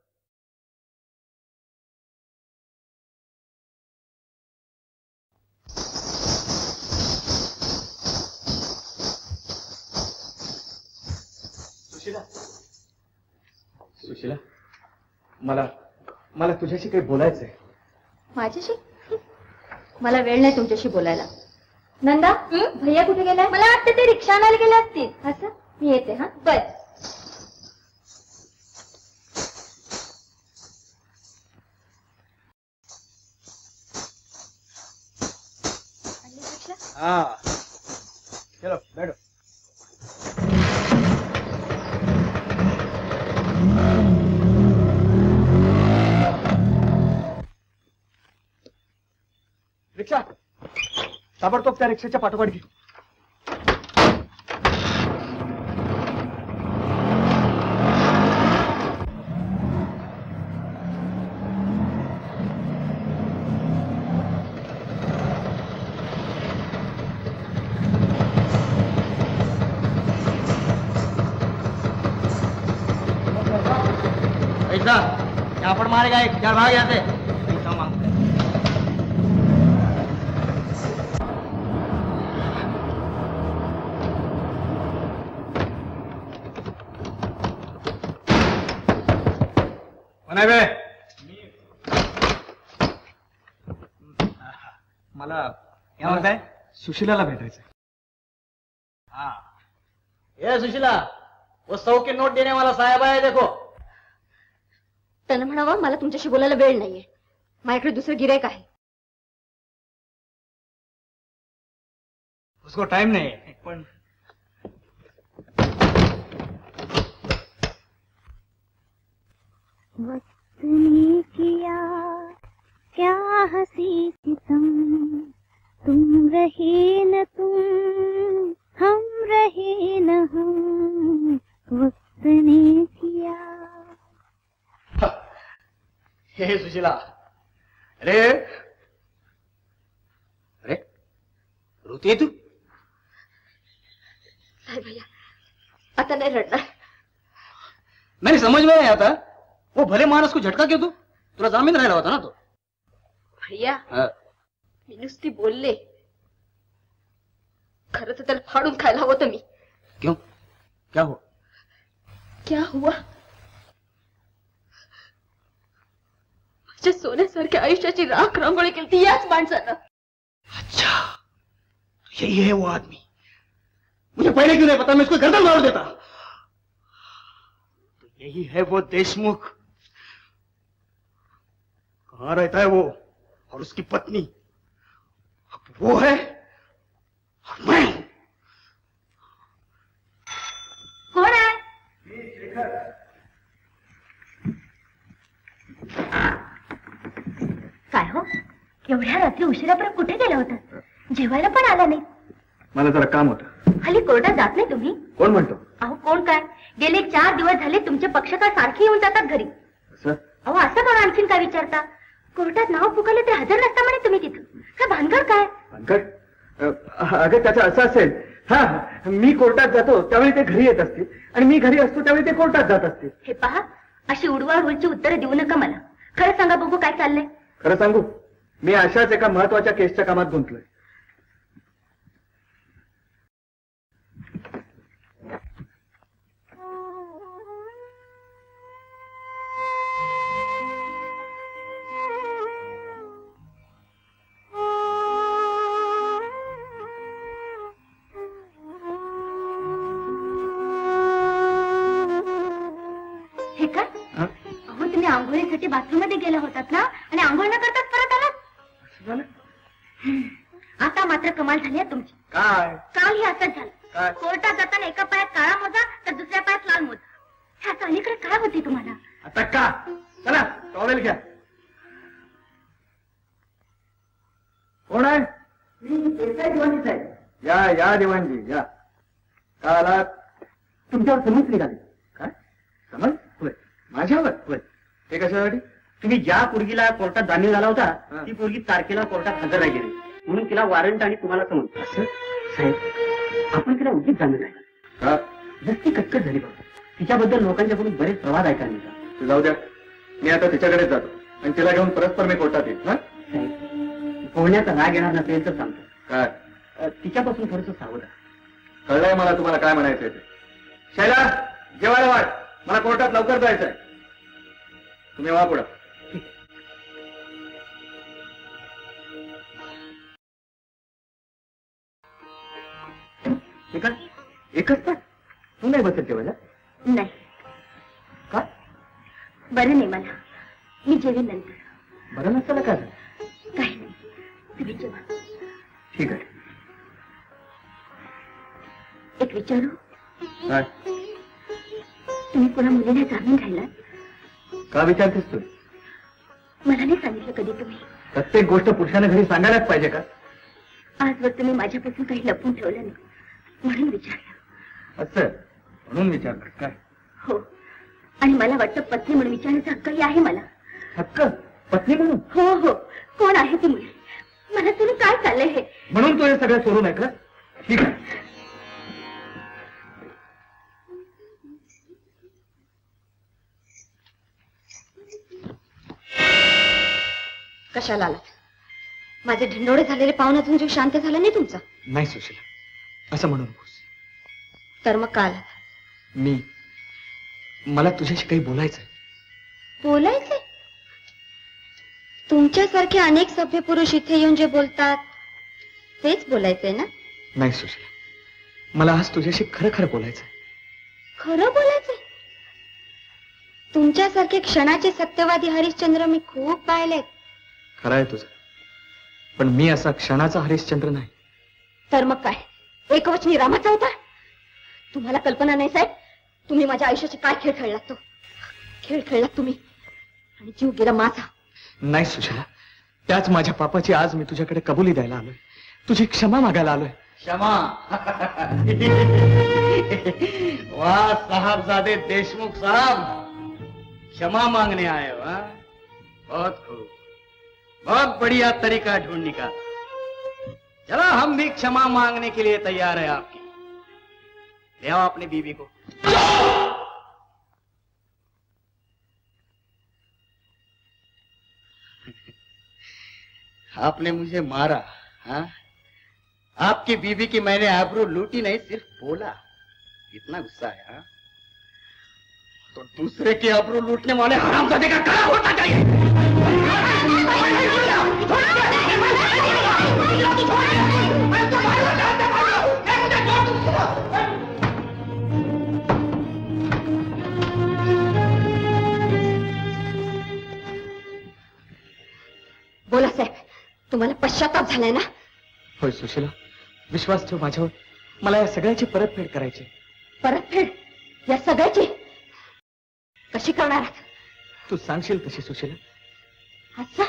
सुशीला मला मला तुझ्याशी काही बोलायचंय. माझ्याशी? मला वेळ नाही तुमच्याशी बोलायला. नंदा भैया कुठे गेलाय? मला वाटतं ते रिक्षा आणायला गेले असतील. असं मी येते. हा बस अच्छा हाँ चलो बैठो। रिक्षा ताबडतोब त्या रिक्षाच्या पाठोपाठ घे. ऐसा यहाँ पर मारेगा एक, क्या भाग यहाँ से ऐसा मांगते हैं. मला क्या म्हणताय? सुशीलाला भेटायचंय. हाँ ये सुशीला, वो 100 की नोट देने वाला साहेब है देखो. त्यानं म्हणावं मला तुमच्याशी बोलायला वेळ नाहीये, माझ्याकडे दुसरं गिरायक आहे. उसको टाइम नहीं है. पण वक्त ने किया क्या हंसी सितम, तुम रहे न तुम, हम रहे न हम, वक्त ने किया. हे सुशीला, अरे अरे रोती है तू? साहेब भैया आता नाही रडणार. मेरी समझ में नहीं आता, वो भले मानस को झटका क्यों तू? तुला जामीन राहिला होता ना तो. भैया हाँ. मी नुसती बोलले, खरं तर त्याला फाडून खायला हवं होतं मी. क्यों? क्या हुआ? क्या हुआ? माझ्या सोन्यासारख्या आयुष्याची राख रांगोळी केली याच माणसानं. अच्छा, यही है वो आदमी. मुझे पहले क्यों नहीं पता, मैं इसको गर्दन मार देता. तो यही है वो देशमुख. कहाँ रहता है वो और उसकी पत्नी? अब वो है और मैं. कोण आहे? काय हो, एवढ्या रात्री उशिरापर्यंत कुठे गेला होता? जेवायला पण आला नाही. मला जरा काम होतं. हल्ली कोर्टात जात नाही तुम्ही? कोण म्हणतो? अहो कोण काय, गेले 4 दिवस झाले तुमचे पक्षकार सारखे येऊन जातात घरी. असं? अहो असं बघा, आणखीन काय विचारता? कोर्टात नाव पुकारले तर हजर नसता म्हणे तुम्ही तिथं. काय भानगड काय? भानगड? अगं त्याचं असं असेल, हा मी कोर्टात जातो त्यावेळी ते घरी येत असतील आणि मी घरी असतो त्यावेळी ते कोर्टात जात असतील. हे पहा, अशी उडवाउडवीची उत्तरं देऊ नका मला. खरं सांगा बघू काय चाललंय. खरं सांगू, मी अशाच एका महत्वाच्या केसच्या कामात गुंतलोय. हे काय? अहो तुम्ही आंघोळीसाठी बाथरूम मध्ये गेला होतात ना, आणि आंघोळ न करताच परत आलात. आता मात्र कमाल झाली आहे तुमची. काय? काल ही असंच झालं. काय? कोर्टात जाताना एका पायात काळा मोजा तर दुसऱ्या पायात लाल मोजा. ह्याचा अलीकडे काय होती तुम्हाला? आता का? चला टॉवेल घ्या. कोण आहे? या या दिवाणजी या. का आलात? तुमच्यावर समज निघाली. काय समज? होय. माझ्यावर? होय. हे कशासाठी? तुम्ही ज्या पोरगीला कोर्टात जामीन झाला होता, हा. ती पोरगी तारखेला कोर्टात हजर राहिली नाही, म्हणून तिला वॉरंट आणि तुम्हाला समज. असं? साहेब, आपण तिला उगीच जामीन राहिला. का? जसती कटकट झाली बघा. तिच्याबद्दल लोकांच्याकडून बरेच प्रवाद ऐकायला मिळतात. ते जाऊ द्या. मी आता तिच्याकडेच जातो आणि तिला घेऊन परस्पर मी कोर्टात येईल. हा? साहेब, पोहण्याचा राग येणार नसेल तर सांगतो. काय? तिच्यापासून थोडंसं सावध आहे. कळलंय मला तुम्हाला काय म्हणायचंय ते. शैला, जेवायला वाट. मला कोर्टात लवकर जायचंय. तुम्ही वा पुढं. एकच तास? तू नाही बसेल जेवायला? नाही, का? बरं नाही मला. मी जेवेन नंतर. बरं नसताना काय झालं? काही नाही, तुम्ही जेवा. ठीक आहे. एक विचारू? काय? तुम्ही पुन्हा मुलीला जामीन राहिला? का विचारतेस तू? मला नाही सांगितलं कधी तुम्ही. प्रत्येक गोष्ट पुरुषाने घरी सांगायलाच पाहिजे का? आजवर तुम्ही माझ्यापासून काही लपून ठेवलं नाही म्हणून विचारलं. असं म्हणून विचारलं काय? हो, आणि मला वाटतं पत्नी म्हणून विचारण्याचा हक्कही आहे मला. हक्क? पत्नी म्हणून? हो हो. कोण आहे ती मुलगी? मला तुम्ही काय चाललंय हे? म्हणून तू हे सगळं सोडून ऐकलं? ठीक आहे. कशाला आलात? माझे ढिंडोळे झालेले पाहून अजून जीव शांत झाला नाही तुमचा? नाही सुशीला, असं म्हणू नकोस. तर मग का आलात? मला तुझ्याशी काही बोलायचंय. बोलायचंय? तुमच्यासारखे अनेक सभ्य पुरुष इथे येऊन जे बोलतात तेच बोलायचंय ना? नाही सुशीला, मला आज तुझ्याशी खरं खरं बोलायचंय. खरं बोलायचंय? तुमच्यासारखे क्षणाचे सत्यवादी हरिश्चंद्र मी खूप पाहिलेत. खरं आहे तुझं, पण मी असा क्षणाचा हरिश्चंद्र नाही. तर मग काय, एकवचनी रामाचा होता? तुम्हाला कल्पना नाही साहेब, तुम्ही माझ्या आयुष्याचे काय खेळ खेळलात. तो खेळ खेळलात तुम्ही आणि जीव गेला माझा. नाही सुशीला, त्याच माझ्या पापाची आज मी तुझ्याकडे कबुली द्यायला आलोय, तुझी क्षमा मागायला आलोय. क्षमा? वाह साहबजादे देशमुख साहब, क्षमा मांगने आए हो? हाँ? बहुत खूब, बहुत बढ़िया तरीका ढूंढ निकाला. चलो हम भी क्षमा मांगने के लिए तैयार है आपकी. ले आओ अपनी बीवी को. आपने मुझे मारा, हाँ? आपकी बीवी की मैंने आबरू लूटी नहीं, सिर्फ बोला. इतना गुस्सा है, हाँ? तो दूसरे की आबरू लूटने वाले हरामजादे का क्या होना चाहिए? बोला साहेब, तुम्हाला पश्चाताप झालाय ना? होय सुशीला, विश्वास ठेव माझ्यावर. मला या सगळ्याची परतफेड करायची. परतफेड? या सगळ्याची कशी करणार आहात? तू सांगशील तशी सुशीला. अच्छा,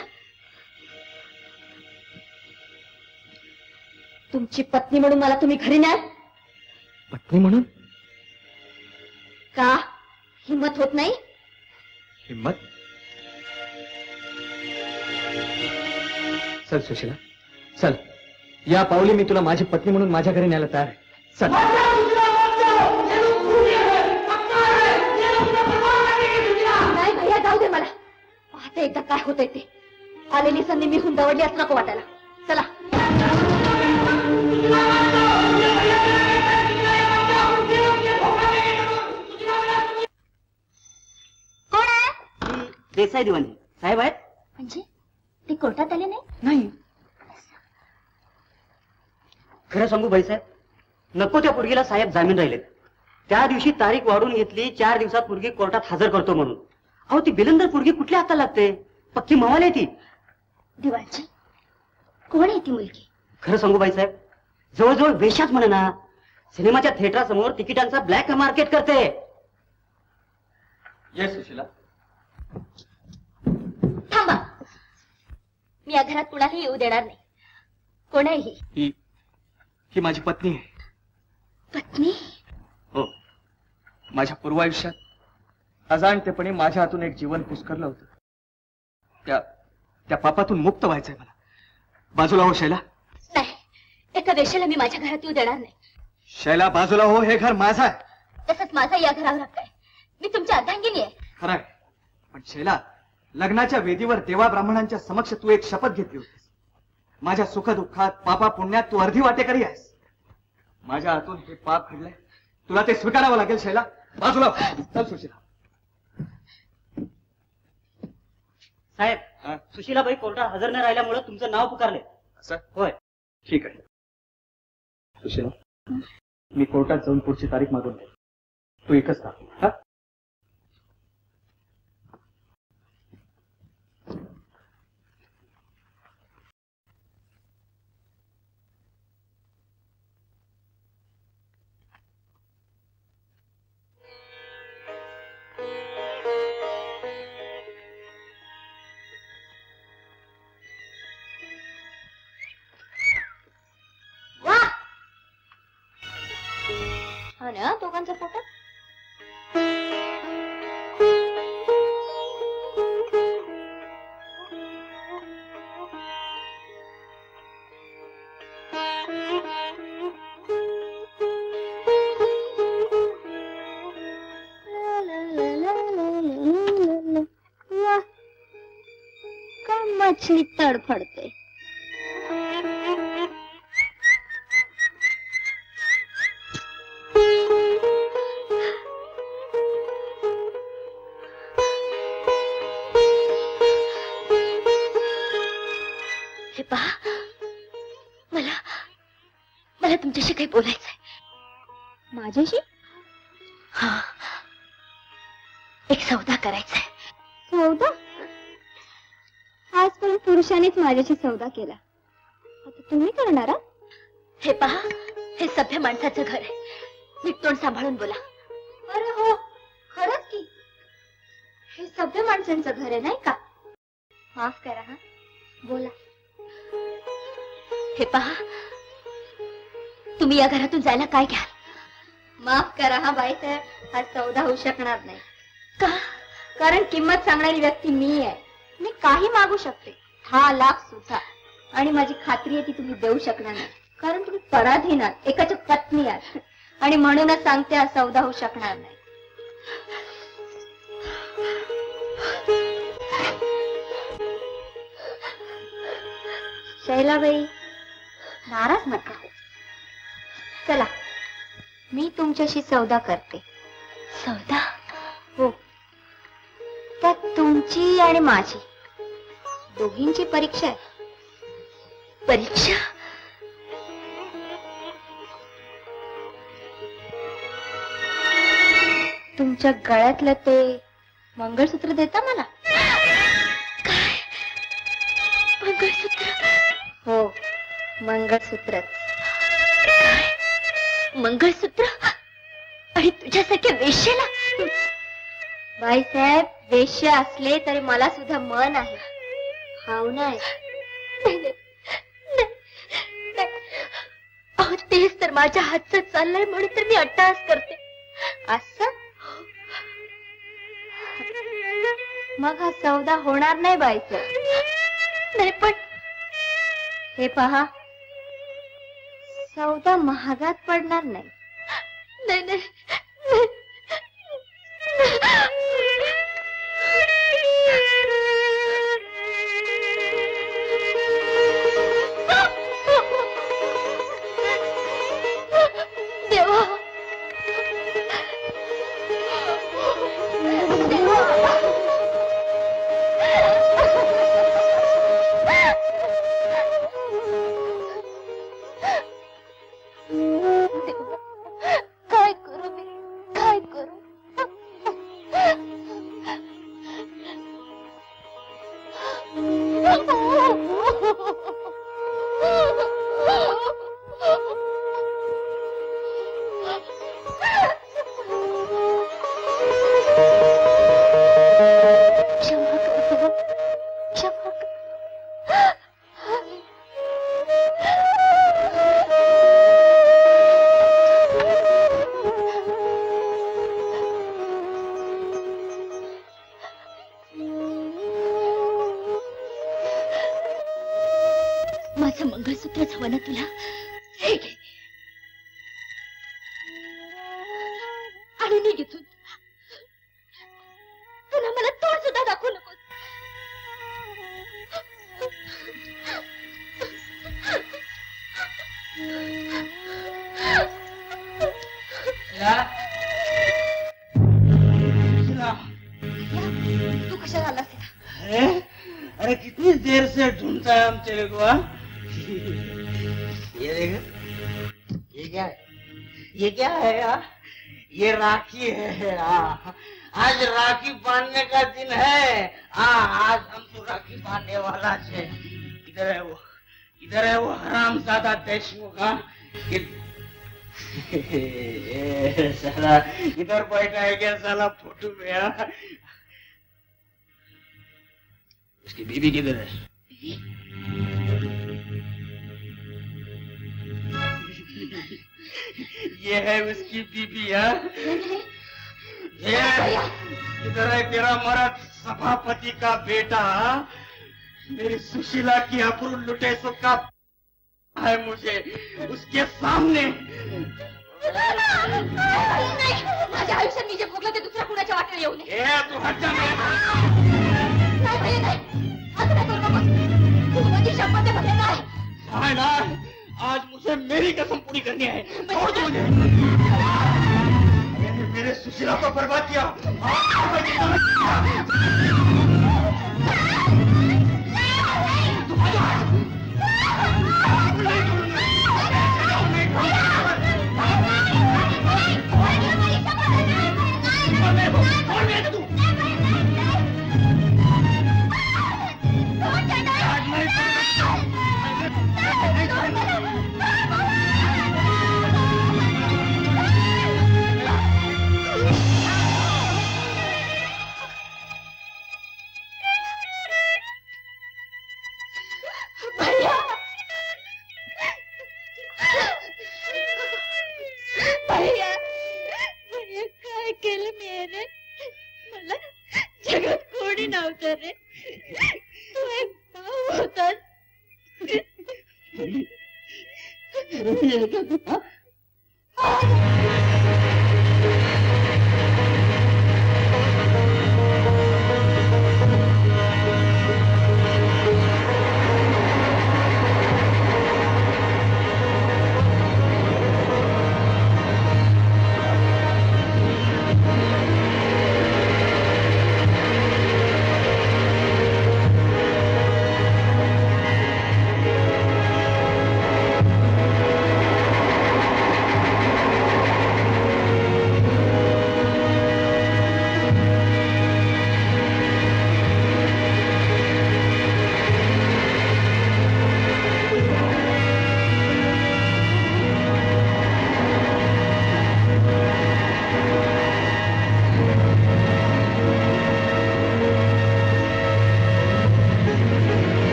तुमची पत्नी म्हणून मला तुम्ही घरी न्याल? पत्नी म्हणून? का हिम्मत होत नाही? हिम्मत? चल सुशीला, चल. या पावली मी तुला माझी पत्नी म्हणून माझ्या घरी न्यायला तयार आहे. चल. नाही भैया, जाऊ दे मला. पाहते एकदा काय होतंय ते. आलेली संधी मी हुंदावडली असं नको वाटायला. चला. कोण आहे? देसाई दिवाणी साहेब आहेत. म्हणजे ते कोर्टात आले नाही? नाही. खरं सांगू भाईसाहेब, नको त्या पोरगीला साहेब जामीन राहिलेत. त्या दिवशी तारीख वाढून घेतली, 4 दिवसात पोरगी कोर्टात हजर करतो म्हणून. अहो ती बिलंदर पोरगी कुठल्या हाताला लागते? पक्की मवाल आहे ती. दिवाळची कोण आहे ती मुलगी? खरं सांगू भाईसाहेब, जवळजवळ वेशाच म्हणे ना. सिनेमाच्या थिएटरसमोर तिकिटांचा ब्लॅक मार्केट करते. ये सुशीला. थांबा, मी या घरात कुणालाही येऊ देणार नाही. कोण आहे ही? ही माझी पत्नी आहे. पत्नी? हो. माझ्या पूर्वायुष्यात अजाणतेपणे माझ्या हातून एक जीवन पुस्करलं होतं. त्या पापातून मुक्त व्हायचंय मला. बाजूला हो शैला. नाही, एका वेश्याला मी माझ्या घरात येऊ देणार नाही. शैला बाजूला हो, हे घर माझं आहे. तसंच माझा या घरावर हक्क आहे. मी तुमच्या अर्धांगिनी आहे. खरंय, पण शैला, लग्नाच्या वेदीवर देवा ब्राह्मणांच्या समक्ष तू एक शपथ घेतली होतीस. माझ्या सुखदुःखात पापा पुण्यात तू अर्धी वाटेकरी आहेस. माझ्या हातून हे पाप घडलंय, तुला ते स्वीकारावं लागेल. शैला बाजूला हो. चल सुशीला. साहेब, सुशीलाबाई कोर्टात हजर न राहिल्यामुळे तुमचं नाव पुकारले. असं? होय. ठीक आहे सुशीला, मी कोर्टात जाऊन पुढची तारीख मागून घे. तू एकच का? हा? हा ना दोघांचा फोटो. मछली तडफडते. हे पहा, मला तुमच्याशी काही बोलायचंय. माझ्याशी? हा, एक सौदा करायचाय. सौदा? आजपर्यंत पुरुषानेच माझ्याशी सौदा केला, आता तुम्ही करणार? हे पहा, हे सभ्य माणसाचं घर आहे, नीट तोंड सांभाळून बोला. अरे हो, खरंच की हे सभ्य माणसांचं घर आहे नाही का? माफ करा हा, बोला. हे पहा, तुम्ही या घरातून जायला काय घ्याल? माफ करा हा बाईसाहेब, हा सौदा होऊ शकणार नाही. का? कारण किंमत सांगणारी व्यक्ती मी आहे. मी काही मागू शकते, 6 लाख सुद्धा, आणि माझी खात्री आहे ती तुम्ही देऊ शकणार नाही, कारण तुम्ही पराधीन आहात, एकाच्या पत्नी आहात, आणि म्हणूनच सांगते हा सौदा होऊ शकणार नाही. शैलाबाई, नाराज नका हो. चला, मी तुमच्याशी सौदा करते. सौदा? हो, त्यात तुमची आणि माझी दोघींची परीक्षा आहे. परीक्षा? तुमच्या गळ्यातलं ते मंगळसूत्र देता मला? काय? मंगळसूत्र? हो, मंगळसूत्रच. काय? मंगळसूत्र? आणि तुझ्यासारख्या वेश्येला? बाईसाहेब, वेश्य असले तरी मला सुद्धा मन आहे, भावना आहे. अहो, तेच तर माझ्या हातचं चाललंय, म्हणून तर मी अट्टहास करते. असं? मग हा सौदा होणार नाही बाईसाहेब. नाही पण हे पहा, सौदा महागात पडणार नाही. नाही नाही, देवा, काय करू मी, काय करू? क्षमा कर, क्षमा कर. माझं मंगळसूत्रच हवं ना तुला? हे घे आणि निघ इथून. तुला मला तोड सुद्धा दाखवू नकोस. तू कशाला आलास इथं? अरे कितनी देर से ढूंढता है हम तेरे को? ये देख, ये क्या है? ये क्या है यार? ये राखी है यार। आज राखी बांधने का दिन है। आज हम तो राखी बांधने वाला है। किधर है वो? किधर है वो हरामजादा देशमुख? साला इधर बैठा है क्या साला फोटो में? यार उसकी बीवी किधर है? ये है उसकी बीबी है। ये इधर है तेरा मर्द सभापति का बेटा, मेरी सुशीला की अपूर्व लुटे सो का है मुझे उसके सामने। माझ्या आयुष्यात मी जे भोगलं ते दुसऱ्या कुणाच्या वाटेला येऊ नये। तू हट जा। नाही भैया नाही, असं काय करू नकोस, तू माझी शपथ आहे भैया नाही। ना, आज मुझे मेरी कसम पूरी करनी है, छोड़ दो मुझे। मेरे सुशीला को बर्बाद किया।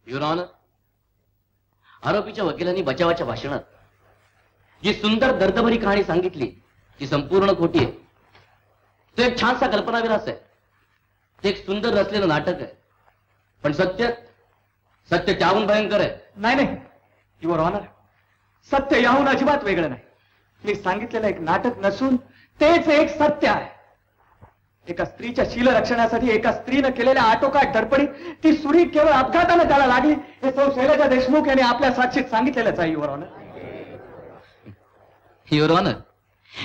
युअर ऑनर, आरोपीच्या वकिलांनी बचावाच्या भाषणात जी सुंदर दर्दभरी कहाणी सांगितली ती संपूर्ण खोटी आहे। तो एक छानसा कल्पनाविलास आहे, ते एक सुंदर रचलेलं नाटक आहे, पण सत्य त्याहून भयंकर आहे। नाही नाही युअर ऑनर, सत्य याहून अजिबात वेगळं नाही। मी सांगितलेलं एक नाटक नसून तेच एक सत्य आहे। एका स्त्रीच्या शील रक्षणासाठी एका स्त्रीनं केलेल्या आटोकाट धडपडीत ती सुरी केवळ अपघातानं त्याला लागली हे सौ शैलजा देशमुख यांनी आपल्या साक्षीत सांगितलेलंच आहे युअर ऑनर। युअर ऑनर,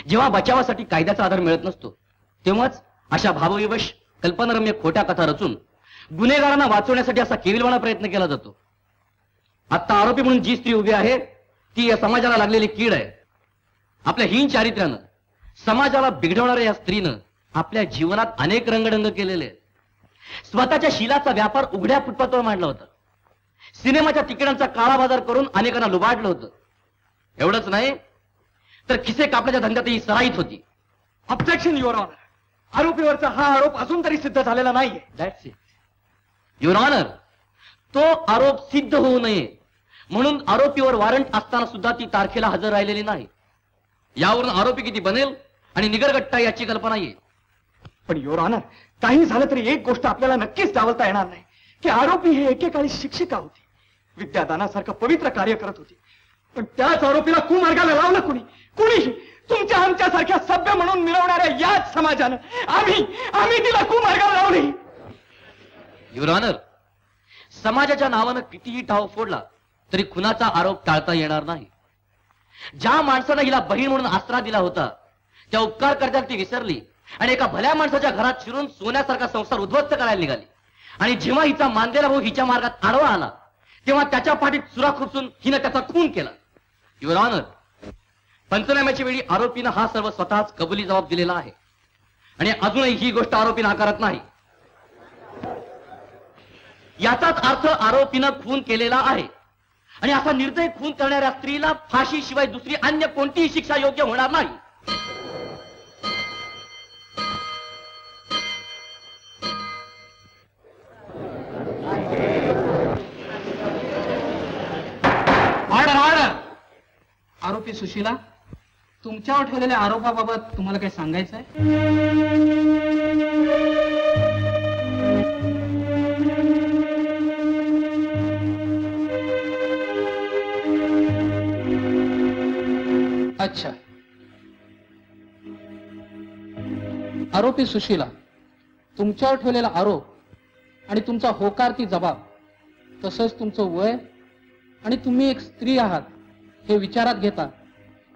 जेव्हा बचावासाठी कायद्याचा आधार मिळत नसतो तेव्हाच अशा भावविवश कल्पनारम्य खोट्या कथा रचून गुन्हेगारांना वाचवण्यासाठी असा केविलवाणा प्रयत्न केला जातो। आता आरोपी म्हणून जी स्त्री उभी आहे ती या समाजाला लागलेली कीड आहे। आपल्या हीन चारित्र्यानं समाजाला बिघडवणाऱ्या या स्त्रीनं आपल्या जीवनात अनेक रंगढंग केलेले आहेत। स्वतःच्या शीलाचा व्यापार उघड्या फुटपाथवर मांडला होता। सिनेमाच्या तिकिटांचा काळा बाजार करून अनेकांना लुबाडलं होतं। एवढंच नाही तर खिसे कापण्याच्या धंद्यातही सराईत होती। ऑब्जेक्शन युअर ऑनर, आरोपीवरचा हा आरोप अजून तरी सिद्ध झालेला नाहीये। दॅट्स इट युअर ऑनर, तो आरोप सिद्ध होऊ नये म्हणून आरोपीवर वॉरंट असताना सुद्धा ती तारखेला हजर राहिलेली नाही। यावरून आरोपी किती बनेल आणि निगरगट्टा याची कल्पना येईल। पण युअर ऑनर, काही झालं तरी एक गोष्ट आपल्याला नक्कीच डावलता येणार नाही की आरोपी हे एकेकाळी शिक्षिका होती, विद्यादानासारखं पवित्र कार्य करत होती, पण त्याच आरोपीला कुमार्गाला लावलं कुणीही तुमच्या आमच्यासारख्या सभ्य म्हणून मिळवणाऱ्या याच समाजानं आम्ही तिला कुमार्गाला लावली। युअर ऑनर, समाजाच्या नावानं कितीही टाव फोडला तरी खुनाचा आरोप टाळता येणार नाही। ज्या माणसानं हिला बहीण म्हणून आसरा दिला होता त्या उपकार करत्याला ती विसरली आणि एका भल्या माणसाच्या घरात शिरून सोन्यासारखा संसार उद्ध्वस्त करायला निघाली। आणि जेव्हा हिचा मानलेला भाऊ हिच्या मार्गात आडवा आला तेव्हा त्याच्या पाठीत सुरा खुपसून हिनं त्याचा खून केला. युअर ऑनर, पंचनाम्याच्या वेळी आरोपीनं हा सर्व स्वतःच कबुली जबाब दिलेला आहे आणि अजूनही ही गोष्ट आरोपी नाकारत नाही. याचाच अर्थ आरोपीनं खून केलेला आहे आणि असा निर्दय खून करणाऱ्या स्त्रीला फाशीशिवाय दुसरी अन्य कोणतीही शिक्षा योग्य होणार नाही. Order order. आरोपी सुशीला, तुमच्यावर ठेवलेल्या आरोपाबाबत तुम्हाला काही सांगायचं आहे? अच्छा. आरोपी सुशीला, तुमच्यावर ठेवलेला आरोप आणि तुमचा होकारती जबाब, तसंच तुमचं वय आणि तुम्ही एक स्त्री आहात हे विचारात घेता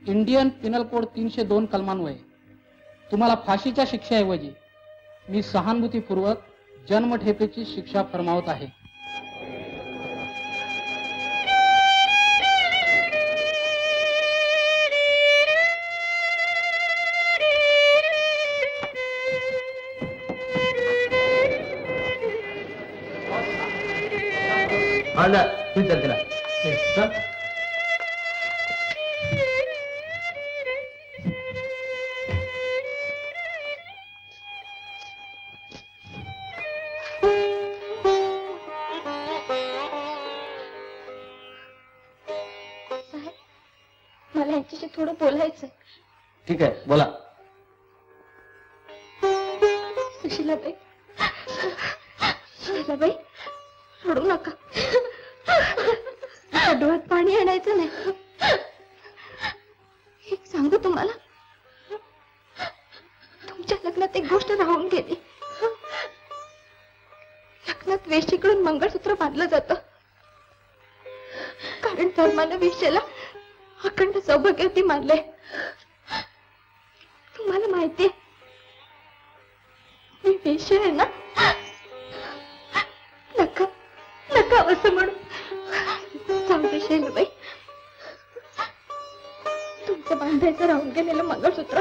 इंडियन पिनल कोड 302 कलमान्वये तुम्हाला फाशीच्या शिक्षेऐवजी मी सहानुभूतीपूर्वक जन्मठेपेची शिक्षा फरमावत आहे. चल तिला. मला यांच्याशी थोडं बोलायचं. ठीक आहे, बोला. सुशीलाबाई, सुशीलाबाई, रडू नका. डोळ्यात पाणी आणायचं नाही. एक सांगू तुम्हाला, तुमच्या लग्नात एक गोष्ट राहून गेली. लग्नात वेशीकडून मंगळसूत्र बांधलं जातं, कारण धर्मानं वेश्येला अखंड सौभाग्यवती मानले. तुम्हाला माहितीये मी वेश्या आहे ना. नका नका असं म्हणून. सांगते शैलबाई, तुमचं बांधायचं राहून गेलेलं मंगळसूत्र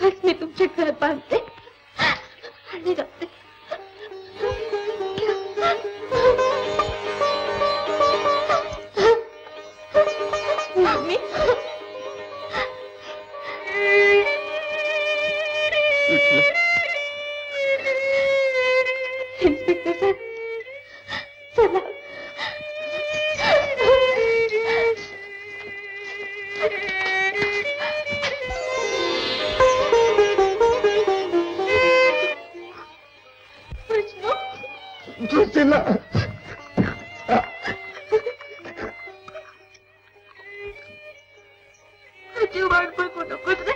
आज मी तुमच्या घरात बांधते आणि जाते. मम्मी, इन्स्पेक्टर साहेब, चला. अजिबात बघू नकोस रे.